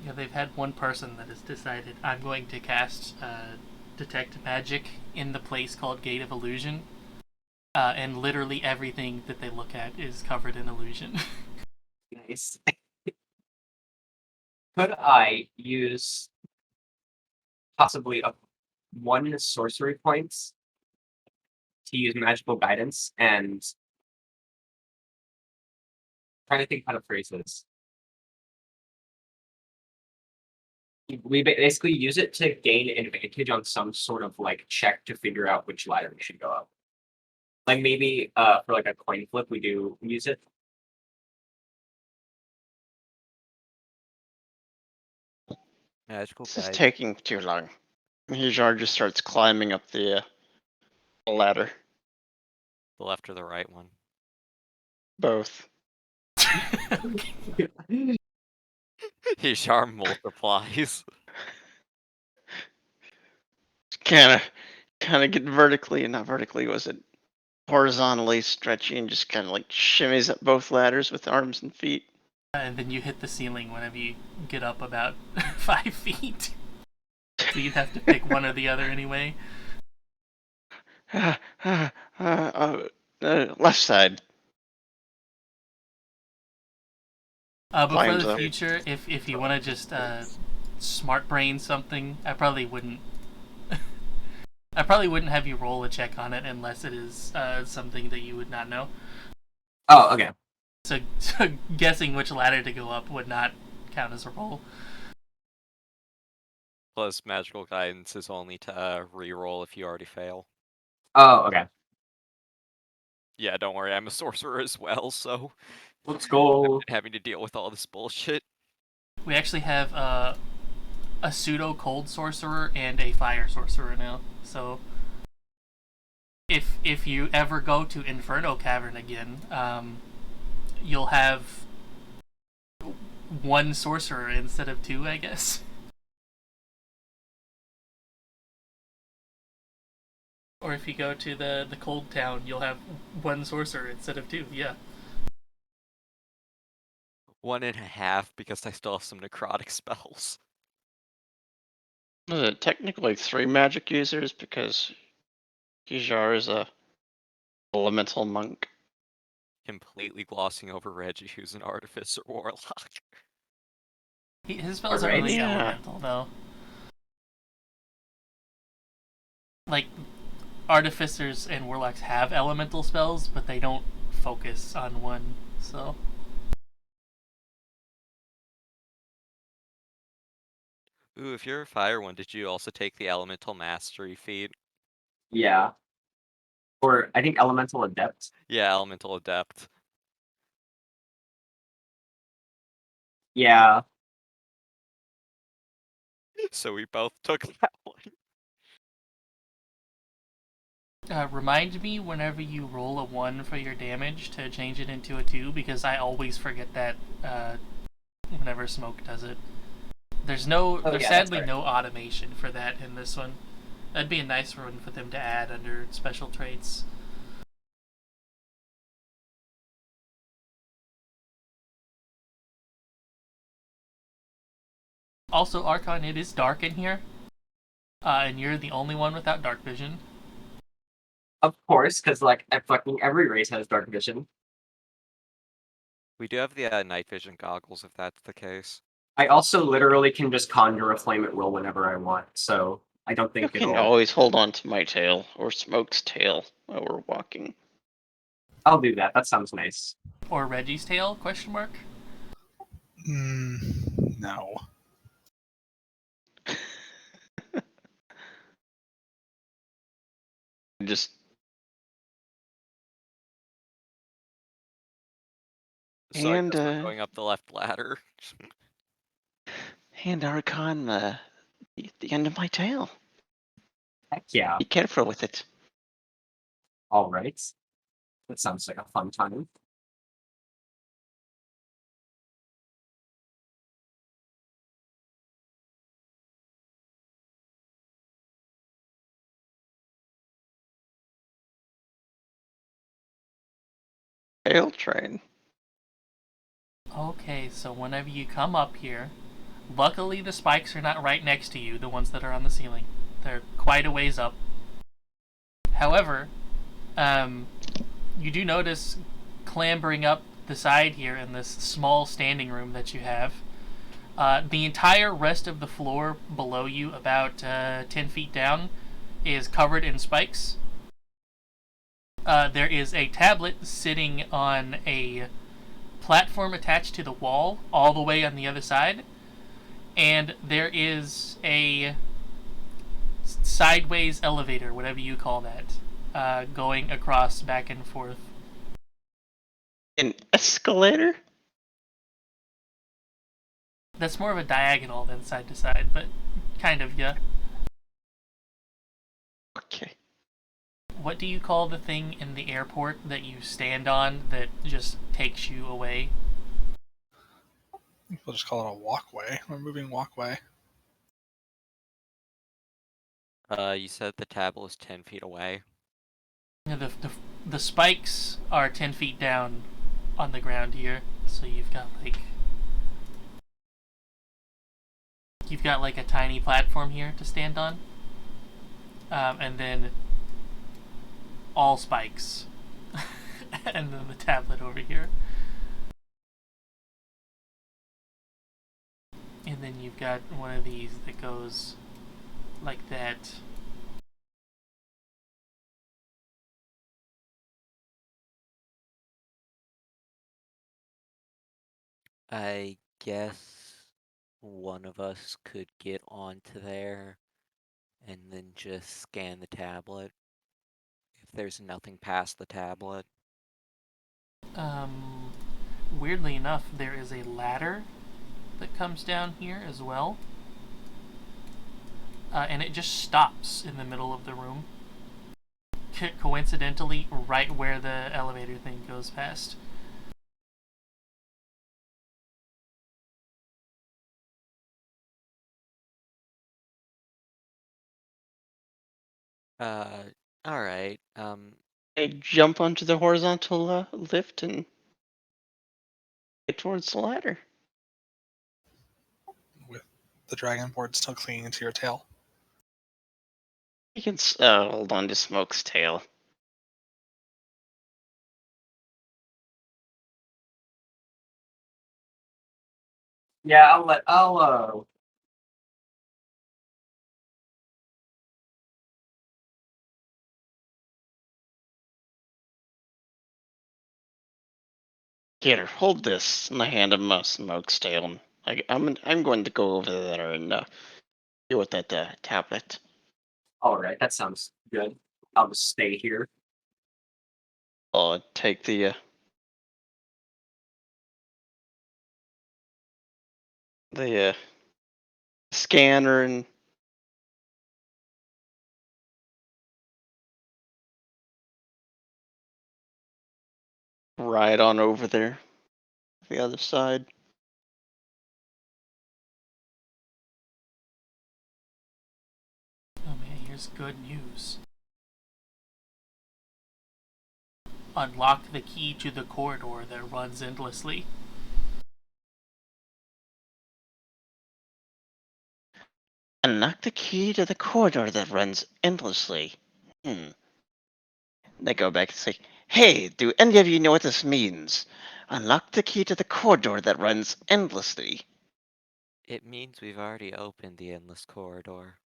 Yeah, they've had one person that has decided, I'm going to cast detect magic in the place called Gate of Illusion, and literally everything that they look at is covered in illusion. Nice. Could I use possibly one sorcery points to use magical guidance and trying to think how to phrase this. We basically use it to gain advantage on some sort of like check to figure out which ladder we should go up. Like maybe for like a coin flip, we do use it. Magical This is guide. taking too long. Hijar just starts climbing up the ladder. The left or the right one? Both. His charm multiplies. Kind of get vertically, and not vertically, was it horizontally stretchy, and just kind of like shimmies up both ladders with arms and feet. And then you hit the ceiling whenever you get up about 5 feet. So you'd have to pick one or the other anyway. Left side. But for Climbs the up. future, if you want to just smart brain something, I probably wouldn't. I probably wouldn't have you roll a check on it unless it is something that you would not know. Oh, okay. So guessing which ladder to go up would not count as a roll. Plus, magical guidance is only to re-roll if you already fail. Oh, okay. Yeah, don't worry, I'm a sorcerer as well, so Let's go. having to deal with all this bullshit. We actually have a pseudo cold sorcerer and a fire sorcerer now. So if you ever go to Inferno Cavern again, you'll have one sorcerer instead of two, I guess. Or if you go to the cold town, you'll have one sorcerer instead of two. Yeah. 1.5 because I still have some necrotic spells. Technically 3 magic users because Kijar is a elemental monk. Completely glossing over Reggie, who's an artificer warlock. His spells Alright. aren't really Yeah. elemental, though. Like, artificers and warlocks have elemental spells, but they don't focus on one, so... Ooh, if you're a fire one, did you also take the elemental mastery feat? Yeah. Or I think Elemental Adept. Yeah, elemental adept. Yeah. So we both took that one. Remind me whenever you roll a 1 for your damage to change it into a 2, because I always forget that whenever Smoke does it. There's that's sadly fair. no automation for that in this one. That'd be a nice one for them to add under special traits. Also, Archon, it is dark in here, and you're the only one without dark vision. Of course, because like fucking every race has dark vision. We do have the night vision goggles if that's the case. I also literally can just conjure a flame at will whenever I want, so I don't You think can it'll. always hold on to my tail or Smoke's tail while we're walking. I'll do that. That sounds nice. Or Reggie's tail, question mark? No. Just So And, I guess we're going up the left ladder. hand Archon the end of my tail. Heck yeah. Be careful with it. All right. That sounds like a fun time. Tail train. Okay, so whenever you come up here, luckily the spikes are not right next to you, the ones that are on the ceiling. They're quite a ways up. However, you do notice clambering up the side here in this small standing room that you have, the entire rest of the floor below you, about 10 feet down, is covered in spikes. There is a tablet sitting on a platform attached to the wall all the way on the other side, and there is a sideways elevator, whatever you call that, going across back and forth. An escalator? That's more of a diagonal than side to side, but kind of, yeah. Okay. What do you call the thing in the airport that you stand on that just takes you away? We'll just call it a walkway, a moving walkway. You said the tablet was 10 feet away. The spikes are 10 feet down on the ground here, so you've got like a tiny platform here to stand on, and then all spikes, and then the tablet over here, and then you've got one of these that goes like that. I guess one of us could get onto there and then just scan the tablet if there's nothing past the tablet. Weirdly enough, there is a ladder that comes down here as well, and it just stops in the middle of the room. Coincidentally, right where the elevator thing goes past. Alright. I jump onto the horizontal lift and get towards the ladder. With the dragon board still clinging to your tail. You can hold on to Smoke's tail. Yeah, I'll Here, hold this. And I hand him Smoke's tail. And I'm going to go over there and deal with that tablet. all right, that sounds good. I'll just stay here. I'll take the scanner and ride on over there, the other side. Oh man, here's good news. Unlock the key to the corridor that runs endlessly. Unlock the key to the corridor that runs endlessly. They go back and say, "Hey, do any of you know what this means? Unlock the key to the corridor that runs endlessly." It means we've already opened the endless corridor.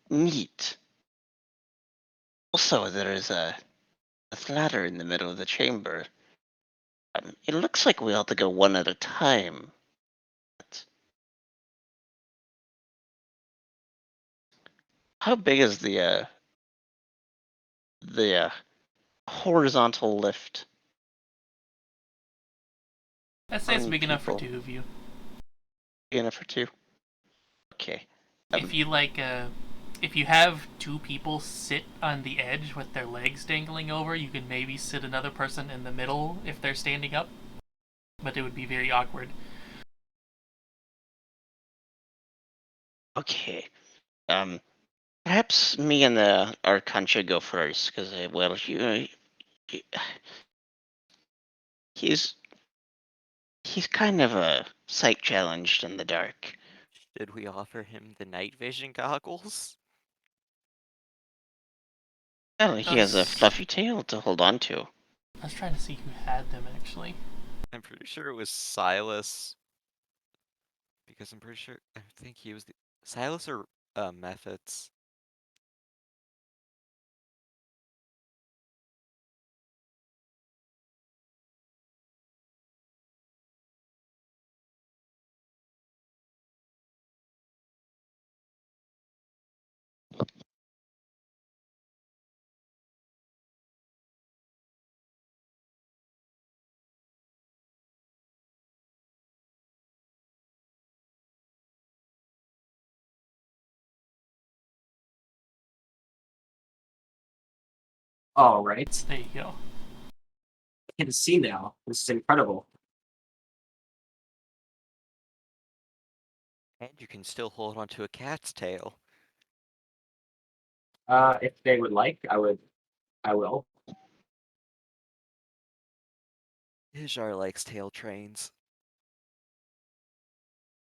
Neat. Also, there is a ladder in the middle of the chamber. It looks like we ought to go one at a time. How big is the horizontal lift? I'd say How it's many big enough for people? two of you. Big enough for two? Okay. If you have two people sit on the edge with their legs dangling over, you can maybe sit another person in the middle if they're standing up, but it would be very awkward. Okay. Perhaps me and the Archon should go first, because well, he's kind of sight challenged in the dark. Should we offer him the night vision goggles? Well, he has a Us- fluffy tail to hold on to. I was trying to see who had them actually. I'm pretty sure it was Silas. Because I'm pretty sure, I think he was the, Silas or Methods. All right, There you go. I can see now. This is incredible. And you can still hold onto a cat's tail. If they would like, I will. Hijar likes tail trains.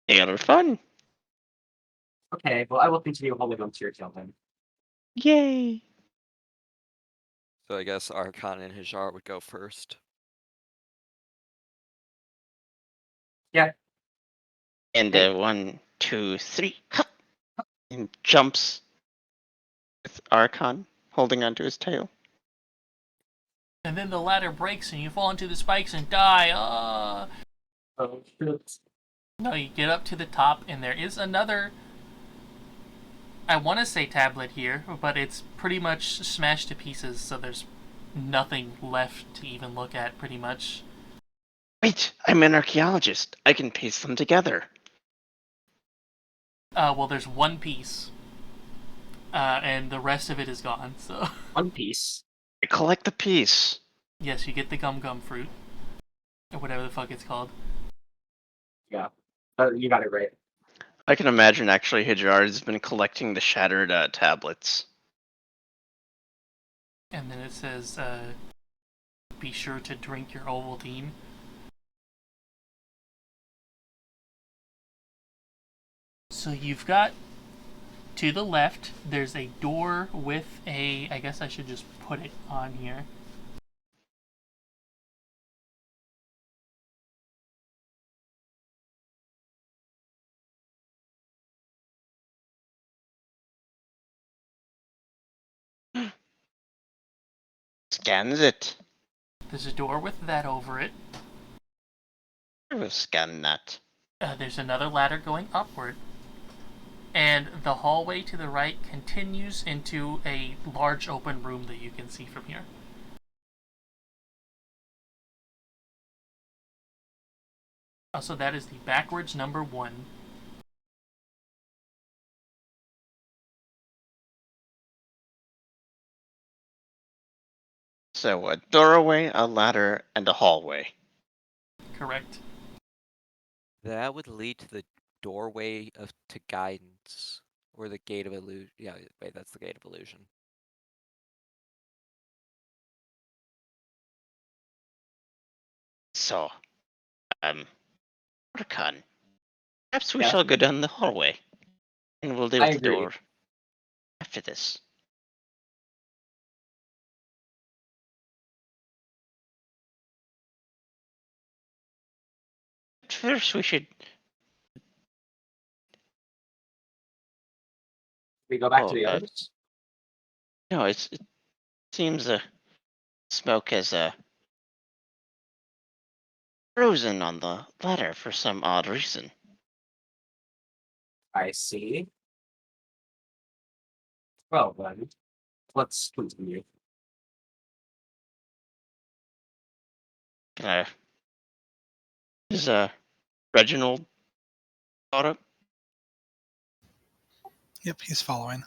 They are fun. Okay, well, I will continue holding onto your tail then. Yay! So I guess Archon and Hijar would go first. Yeah. And Hey. 1, 2, 3, hup, and jumps with Archon holding onto his tail. And then the ladder breaks and you fall into the spikes and die. Oh, shit. No, you get up to the top and there is another, I want to say tablet here, but it's pretty much smashed to pieces, so there's nothing left to even look at, pretty much. Wait, I'm an archaeologist. I can piece them together. Well, there's one piece, and the rest of it is gone, so. One Piece. I collect the piece. Yes, you get the gum gum fruit. Or whatever the fuck it's called. Yeah. You got it right. I can imagine actually Hijar has been collecting the shattered tablets. And then it says, be sure to drink your Ovaltine. So you've got, to the left, there's a door with a, I guess I should just put it on here. Scans it. There's a door with that over it. I will scan that. There's another ladder going upward. And the hallway to the right continues into a large open room that you can see from here. So that is the backwards number 1. So a doorway, a ladder, and a hallway. Correct. That would lead to the doorway to guidance. Or the gate of illusion. Yeah, wait, that's the gate of illusion. So, Archon, perhaps we Yeah. shall go down the hallway, and we'll deal I with the agree. door after this. But first, we should. We go back Oh, to the others. no, it seems smoke has frozen on the ladder for some odd reason. I see. Well, then, let's continue. Is Reginald caught up? Yep, he's following.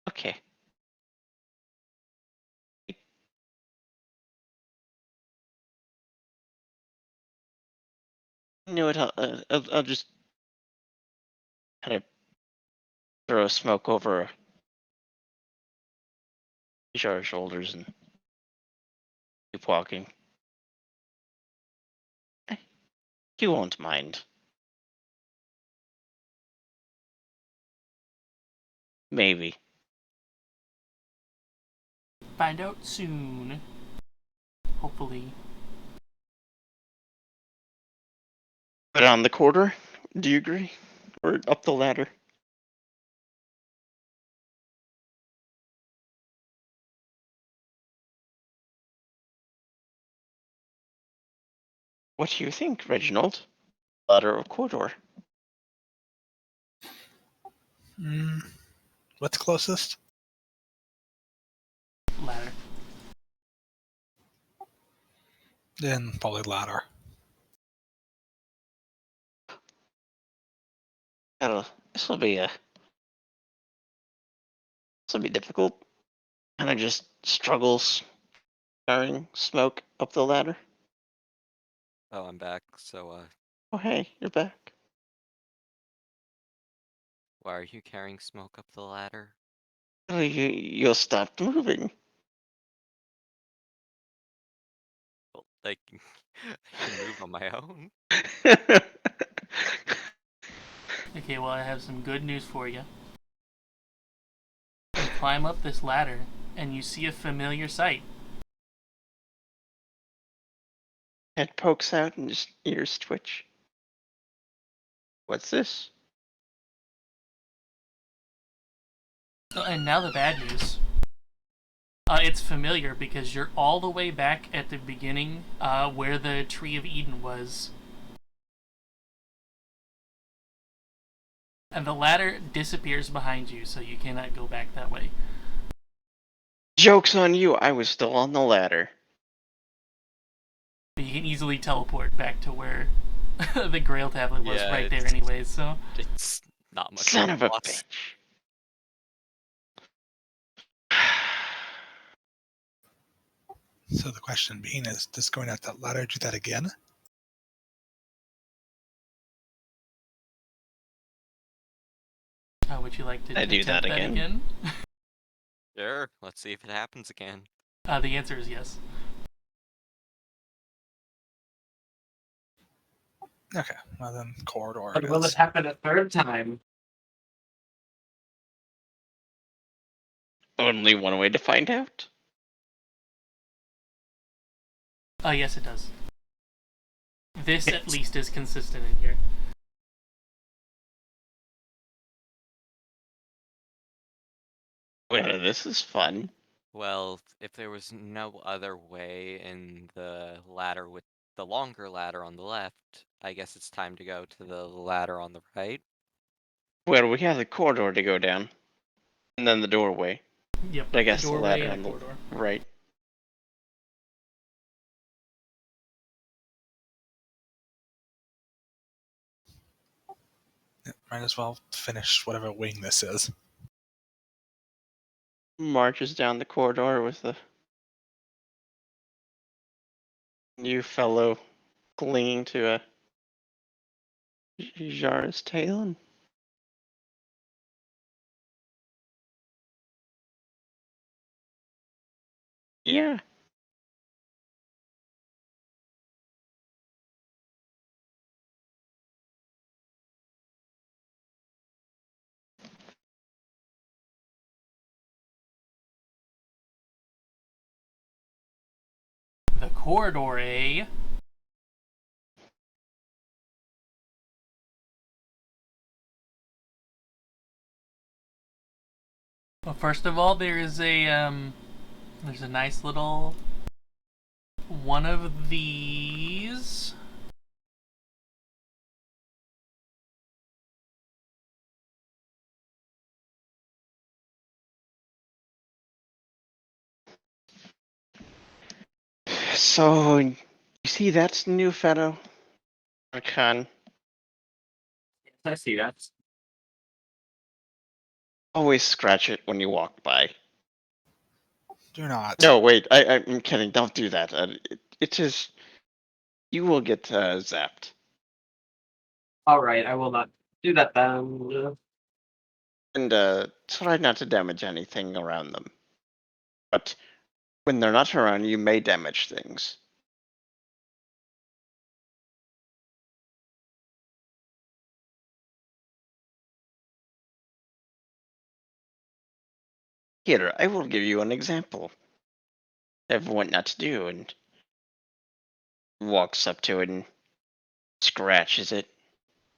Okay. You know what? I'll just kind of throw smoke over Hijar's shoulders and keep walking. He won't mind. Maybe. Find out soon. Hopefully. But on the quarter, do you agree? Or up the ladder? What do you think, Reginald? Ladder or corridor? What's closest? Ladder. Then probably ladder. This will be difficult. Kind of just struggles carrying smoke up the ladder. Oh, I'm back. So, Oh hey, you're back. Why are you carrying smoke up the ladder? Oh, you'll stop moving. Well, like, I can move on my own. Okay, well, I have some good news for you. You climb up this ladder, and you see a familiar sight. Head pokes out and just ears twitch. What's this? Oh, and now the bad news. It's familiar because you're all the way back at the beginning where the Tree of Eden was. And the ladder disappears behind you, so you cannot go back that way. Joke's on you, I was still on the ladder. But you can easily teleport back to where the Grail tablet was Yeah, right there anyways, so... It's not much Son of a loss. bitch. So the question being is, does going at that ladder do that again? Would you like to I do attempt that again? Sure, let's see if it happens again. The answer is yes. Okay, well then corridor But it will it is. happen a third time? Only one way to find out. Yes, it does. This, at least, is consistent in here. Well, this is fun. Well, if there was no other way in the ladder with the longer ladder on the left, I guess it's time to go to the ladder on the right. Well, we have the corridor to go down. And then the doorway. Yep, But I guess the doorway ladder and on a the corridor. right. Yeah, might as well finish whatever wing this is. Marches down the corridor with the new fellow clinging to a Jar's tail. And yeah. The corridor, eh? Well, first of all, there's a nice little one of these. So, you see that's new fellow? Archon. Yes, I see that. Always scratch it when you walk by. Do not. No, wait, I'm kidding. Don't do that. It just... You will get zapped. All right, I will not do that then. And try not to damage anything around them. But when they're not around, you may damage things. Here, I will give you an example of what not to do, and walks up to it and scratches it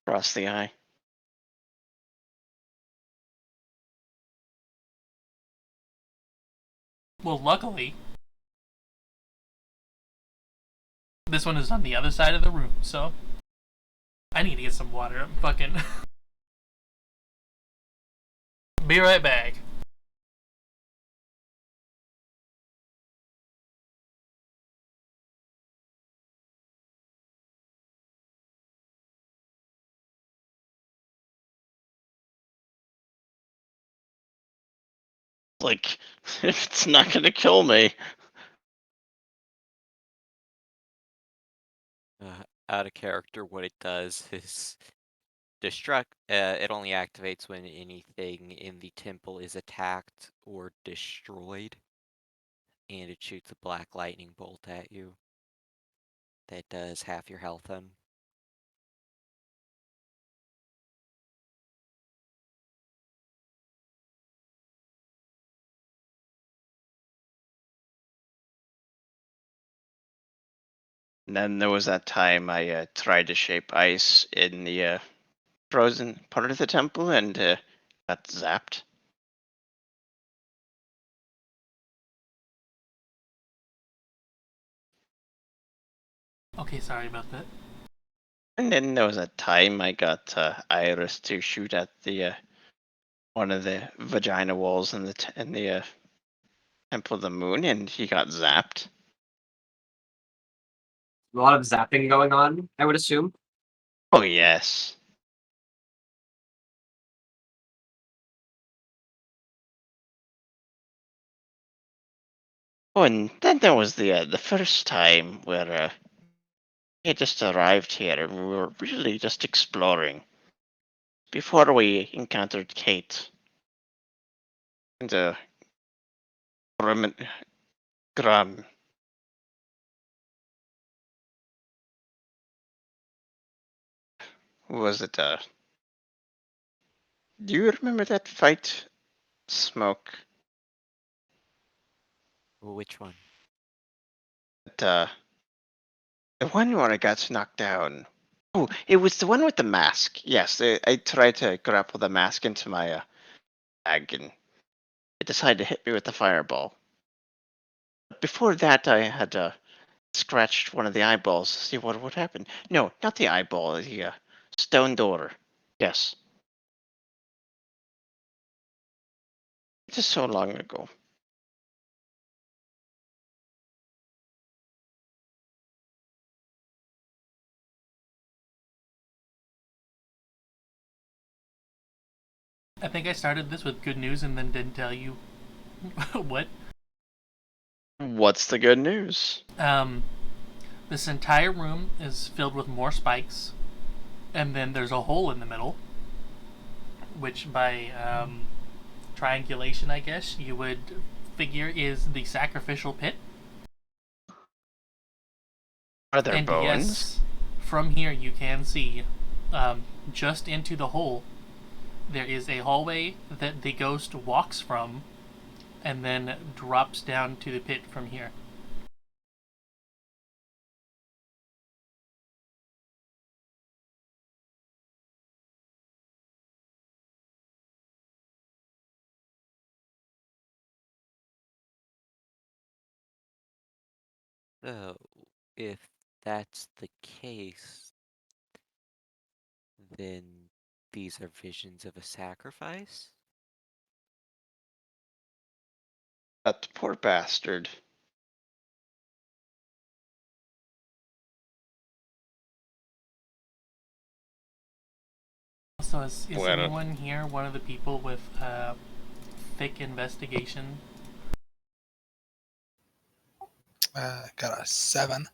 across the eye. Well, luckily, this one is on the other side of the room, so I need to get some water. I'm fucking... Be right back. Like, it's not gonna kill me. Out of character, what it does is it only activates when anything in the temple is attacked or destroyed, and it shoots a black lightning bolt at you. That does half your health then. And then there was that time I tried to shape ice in the frozen part of the temple and got zapped. Okay, sorry about that. And then there was a time I got Iris to shoot at the one of the vagina walls in the Temple of the Moon, and he got zapped. A lot of zapping going on, I would assume. Oh yes. Oh, and then there was the first time where we had just arrived here and we were really just exploring before we encountered Kate and Grum, Grum. Who was it? Do you remember that fight, Smoke? Which one? That, the one where I got knocked down. Oh, it was the one with the mask. Yes, I tried to grapple the mask into my bag, and it decided to hit me with the fireball. Before that, I had scratched one of the eyeballs to see what would happen. No, not the eyeball, the stone door. Yes. It is so long ago. I think I started this with good news and then didn't tell you what. What's the good news? This entire room is filled with more spikes, and then there's a hole in the middle, which by triangulation, I guess, you would figure is the sacrificial pit. Are there And bones? yes, from here you can see just into the hole. There is a hallway that the ghost walks from and then drops down to the pit from here. So, if that's the case, then these are visions of a sacrifice? That poor bastard. So is Well, anyone here one of the people with thick investigation? Got a 7.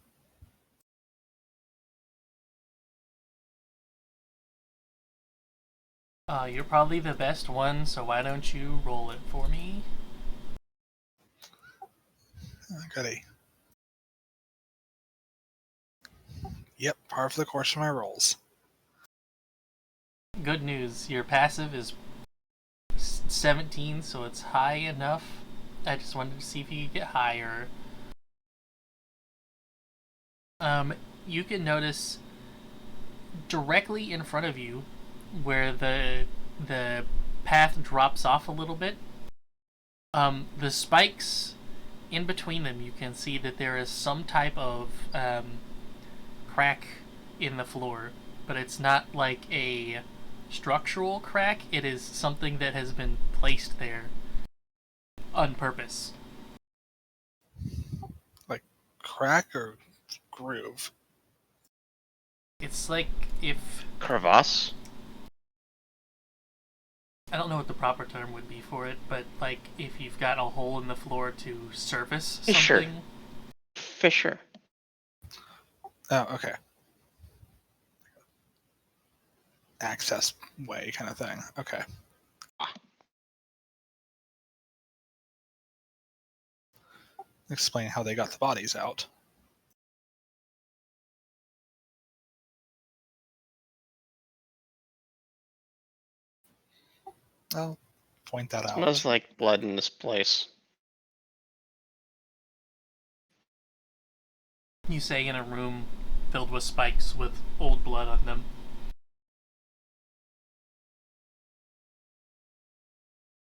You're probably the best one, so why don't you roll it for me? I got a. Yep, par for the course for my rolls. Good news, your passive is 17, so it's high enough. I just wanted to see if you could get higher. You can notice directly in front of you where the path drops off a little bit. The spikes in between them, you can see that there is some type of crack in the floor, but it's not like a structural crack. It is something that has been placed there on purpose. Like crack or groove? It's like if crevasse? I don't know what the proper term would be for it, but like if you've got a hole in the floor to surface Fissure. something. Fissure. Oh, okay. access way kind of thing. Okay. Explain how they got the bodies out. I'll point that out. Smells like blood in this place. You say in a room filled with spikes with old blood on them.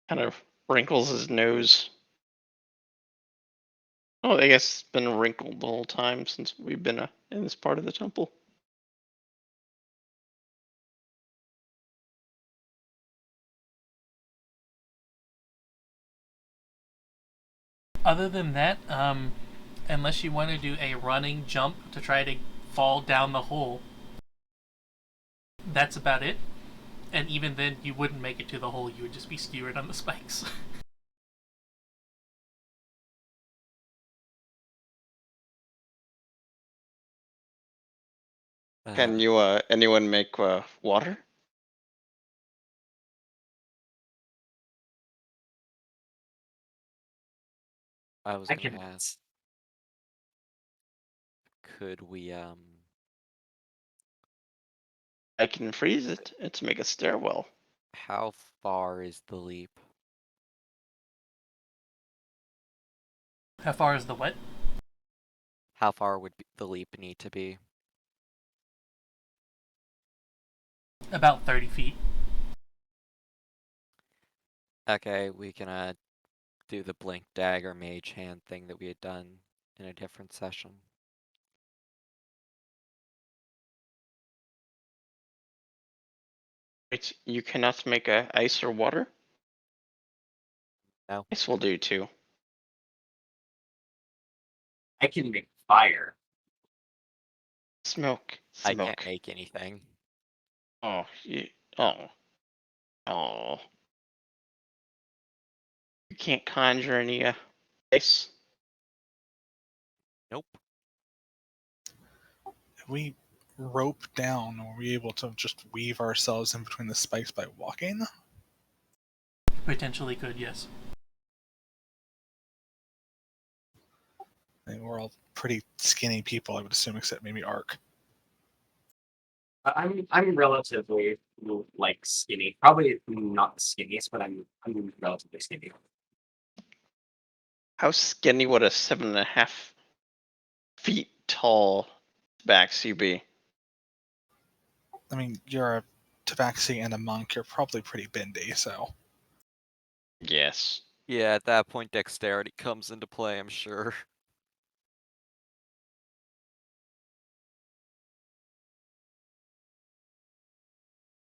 Kind of wrinkles his nose. Oh, I guess it's been wrinkled the whole time since we've been in this part of the temple. Other than that, unless you want to do a running jump to try to fall down the hole, that's about it. And even then, you wouldn't make it to the hole, you would just be skewered on the spikes. Can you, anyone make water? I was I gonna can. ask, could we I can freeze it to make a stairwell. how far is the leap? How far is the what? How far would the leap need to be? About 30 feet. Okay, we can do the blink dagger mage hand thing that we had done in a different session. Wait, you cannot make ice or water? No. Ice will do too. I can make fire. Smoke. I can't Smoke. make anything. Oh, you. Oh. Oh. You can't conjure any ice. Nope. If we rope down, are we able to just weave ourselves in between the spikes by walking? Potentially could, yes. I mean, we're all pretty skinny people, I would assume, except maybe Ark. I'm relatively like skinny. Probably not the skinniest, but I'm relatively skinny. How skinny would a 7.5 feet tall Tabaxi be? I mean, you're a tabaxi and a monk. You're probably pretty bendy, so. Yes. Yeah, at that point dexterity comes into play, I'm sure.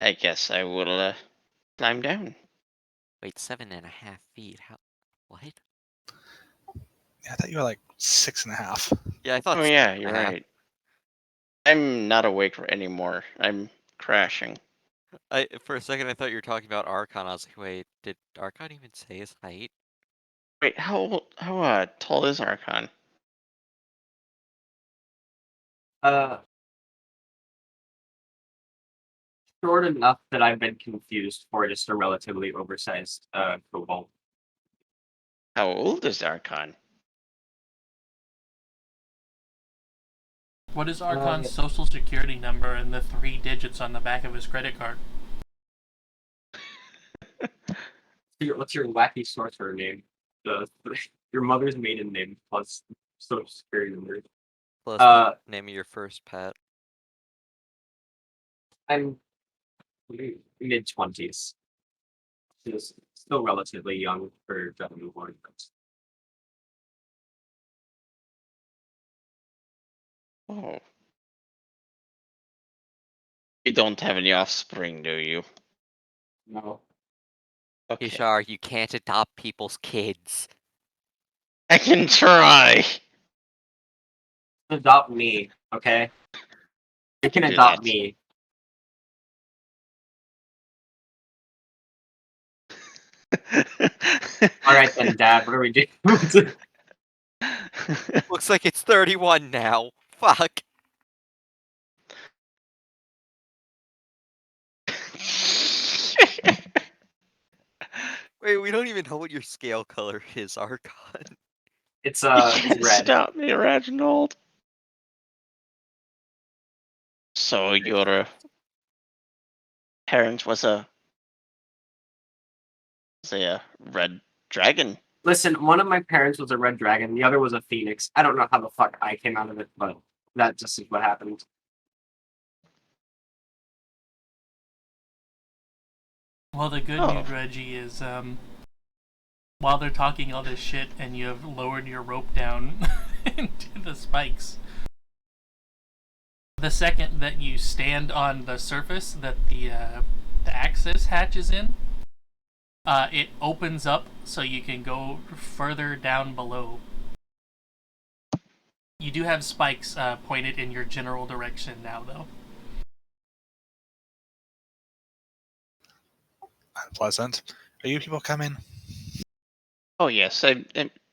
I guess I will climb down. Wait, 7.5 feet? How? What? Yeah, I thought you were like 6.5. Yeah, I thought Oh yeah, 6.5. you're right. I'm not awake anymore. I'm crashing. For a second, I thought you were talking about Archon. I was like, wait, did Archon even say his height? Wait, how tall is Archon? Short enough that I've been confused for just a relatively oversized kobold. How old is Archon? What is Archon's social security number and the 3 digits on the back of his credit card? What's your wacky sorcerer name? Your mother's maiden name plus social security number. Plus the name of your first pet. I'm mid-20s. Still relatively young for jumping born. Oh. You don't have any offspring, do you? No. Okay. Ishar, you can't adopt people's kids. I can try. Adopt me, okay? You can Do adopt that. me. Alright then, Dad, what are we doing? Looks like it's 31 now. Fuck. Wait, we don't even know what your scale color is, Archon. It's You it's can't red. stop me, Reginald. So your parent was a red dragon. Listen, one of my parents was a red dragon, the other was a phoenix. I don't know how the fuck I came out of it, but that just is what happened. Well, the good Oh. news, Reggie, is while they're talking all this shit and you have lowered your rope down into the spikes, the second that you stand on the surface that the access hatch is in, it opens up so you can go further down below. You do have spikes pointed in your general direction now, though. Unpleasant. Are you people coming? Oh yes,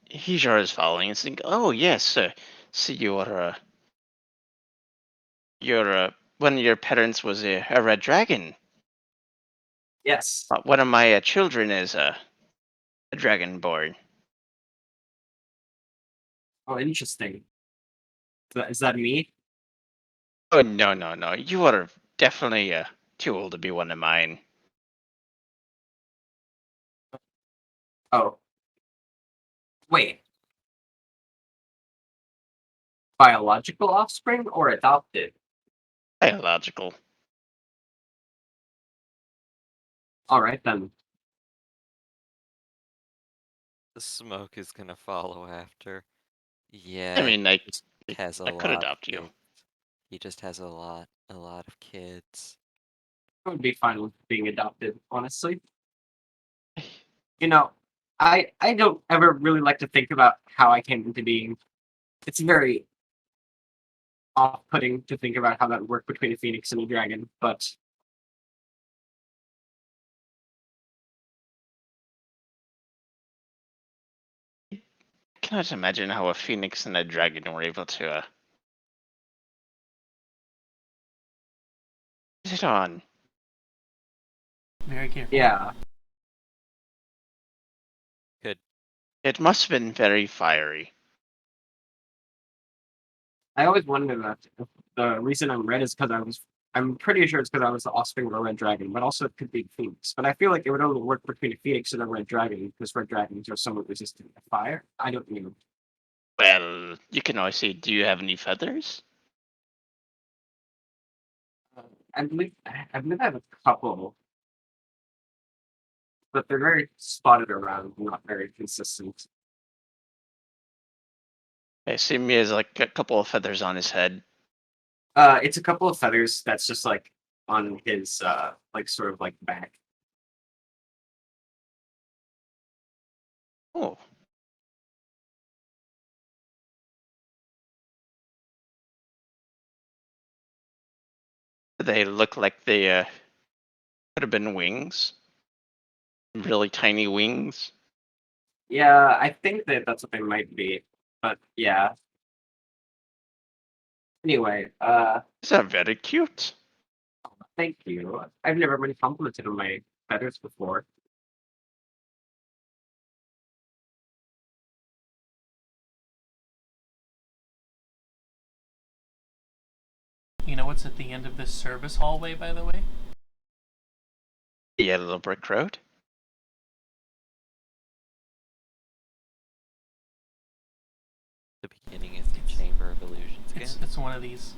he sure is following. And think, oh yes, so you're one of your parents was a red dragon. Yes. One of my children is a dragonborn. Oh, interesting. Is that me? Oh no! You are definitely too old to be one of mine. Oh. Wait. Biological offspring or adopted? Biological. Alright then. The smoke is gonna follow after. I Yeah, mean, he just has a I could lot of adopt you. kids. He just has a lot of kids. I would be fine with being adopted, honestly. You know, I don't ever really like to think about how I came into being. It's very off-putting to think about how that would work between a phoenix and a dragon, but I cannot imagine how a phoenix and a dragon were able to get on. Very careful. yeah. It must have been very fiery. I always wondered that if the reason I'm red is because I'm pretty sure it's because I was the offspring of a red dragon, but also it could be phoenix. But I feel like it would only work between a phoenix and a red dragon because red dragons are somewhat resistant to fire. I don't know. Well, you can always say, do you have any feathers? I believe I have a couple, but they're very spotted around, not very consistent. I assume he has like a couple of feathers on his head. It's a couple of feathers that's just like on his like sort of like back. Oh. They look like they could have been wings. Really tiny wings. Yeah, I think that that's what they might be. But yeah. Anyway, These are very cute. thank you. I've never been complimented on my feathers before. You know what's at the end of this service hallway, by the way? The yellow brick road. The beginning is the Chamber of Illusions again. It's one of these.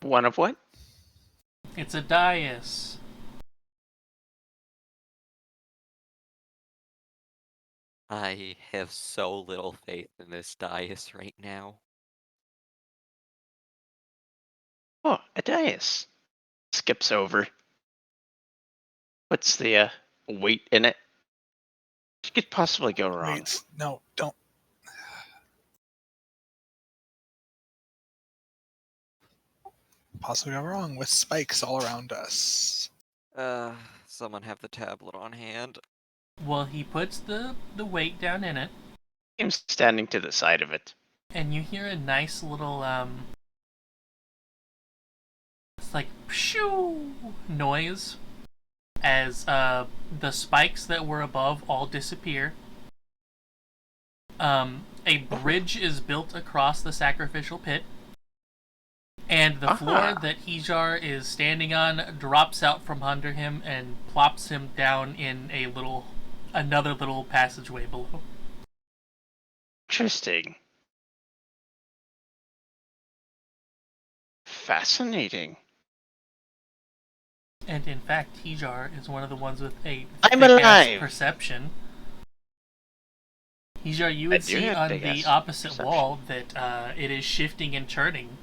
One of what? It's a dais. I have so little faith in this dais right now. Oh, a dais. Skips over. What's the weight in it? What could possibly go wrong? Wait, no, don't. Possibly go wrong with spikes all around us. Someone have the tablet on hand. Well, he puts the weight down in it. I'm standing to the side of it. And you hear a nice little it's like shoo noise as the spikes that were above all disappear. A bridge is built across the sacrificial pit, and the floor that Hijar is standing on drops out from under him and plops him down in another little passageway below. Interesting. Fascinating. And in fact, Hijar is one of the ones with a I'm thick-ass alive! perception. Hijar, you I would do see have on big the ass opposite perception. wall that it is shifting and turning.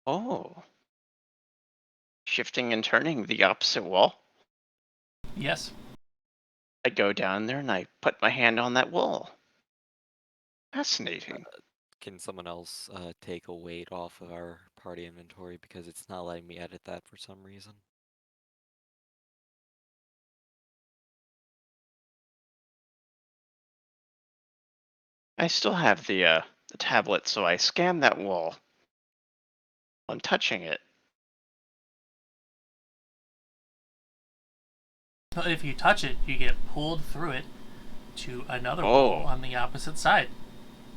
Oh. Shifting and turning the opposite wall. Yes. I go down there and I put my hand on that wall. Fascinating. Can someone else take a weight off of our party inventory because it's not letting me edit that for some reason? I still have the tablet, so I scan that wall. I'm touching it. So if you touch it, you get pulled through it to another wall Oh. on the opposite side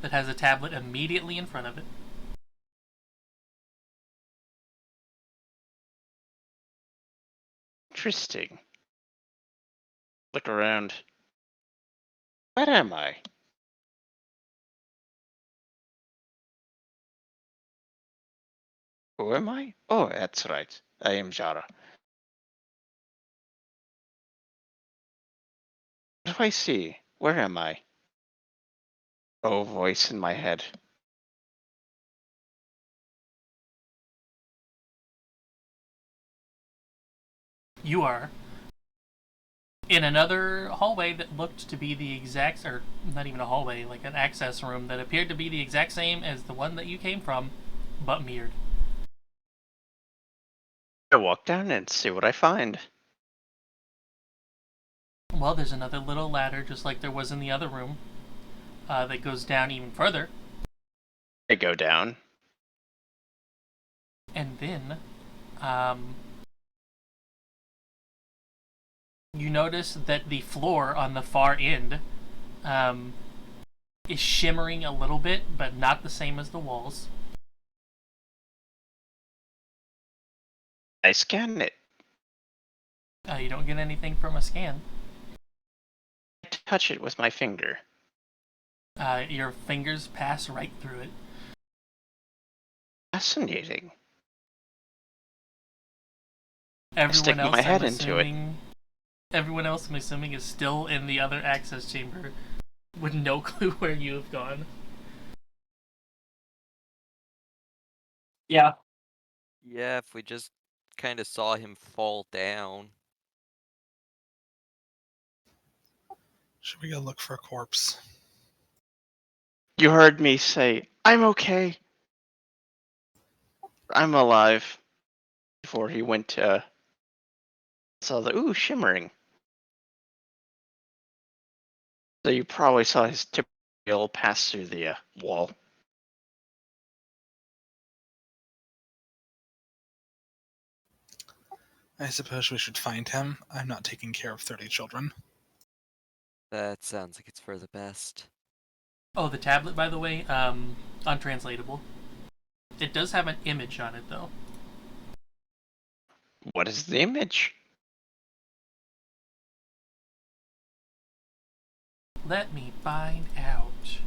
that has a tablet immediately in front of it. Interesting. Look around. Where am I? Who am I? Oh, that's right. I am Jara. What do I see? Where am I? Oh, voice in my head. You are in another hallway that looked to be the exact, or not even a hallway, like an access room that appeared to be the exact same as the one that you came from, but mirrored. I walk down and see what I find. Well, there's another little ladder, just like there was in the other room, that goes down even further. I go down. And then, you notice that the floor on the far end is shimmering a little bit, but not the same as the walls. I scan it. You don't get anything from a scan. I touch it with my finger. Your fingers pass right through it. Fascinating. I Everyone stick my else, head into it. everyone else, I'm assuming, is still in the other access chamber with no clue where you have gone. Yeah. Yeah, if we just kind of saw him fall down. Should we go look for a corpse? You heard me say, I'm okay. I'm alive. Before he went to... saw the, ooh, shimmering. So you probably saw his tail pass through the wall. I suppose we should find him. I'm not taking care of 30 children. That sounds like it's for the best. Oh, the tablet, by the way, untranslatable. It does have an image on it, though. What is the image? Let me find out.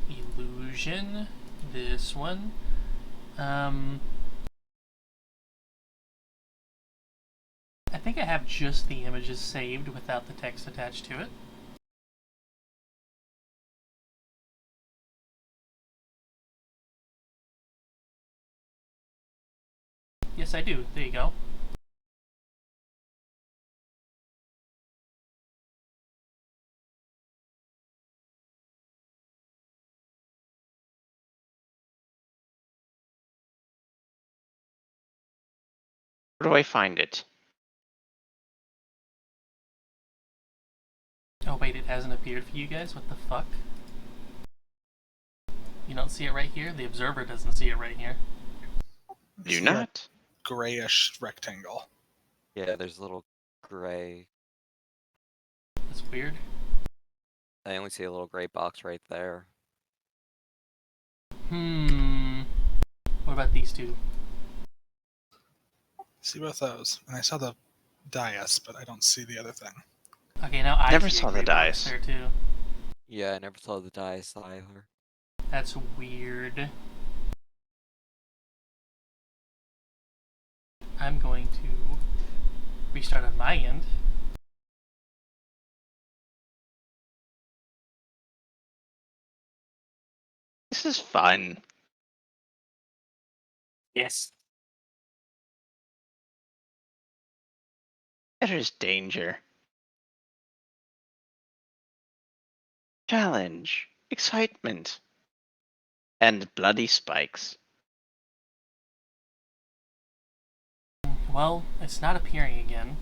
Illusion. This one. I think I have just the images saved without the text attached to it. Yes, I do. There you go. Where do I find it? Oh wait, it hasn't appeared for you guys? What the fuck? You don't see it right here? The observer doesn't see it right here. Do See a not. grayish rectangle. Yeah, there's a little gray. That's weird. I only see a little gray box right there. What about these two? See both those. And I saw the dais, but I don't see the other thing. Okay, now I Never see saw a the gray box dice. there too. Yeah, I never saw the dice either. That's weird. I'm going to restart on my end. This is fun. Yes. There's danger. Challenge. Excitement. And bloody spikes. Well, it's not appearing again.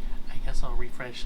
I guess I'll refresh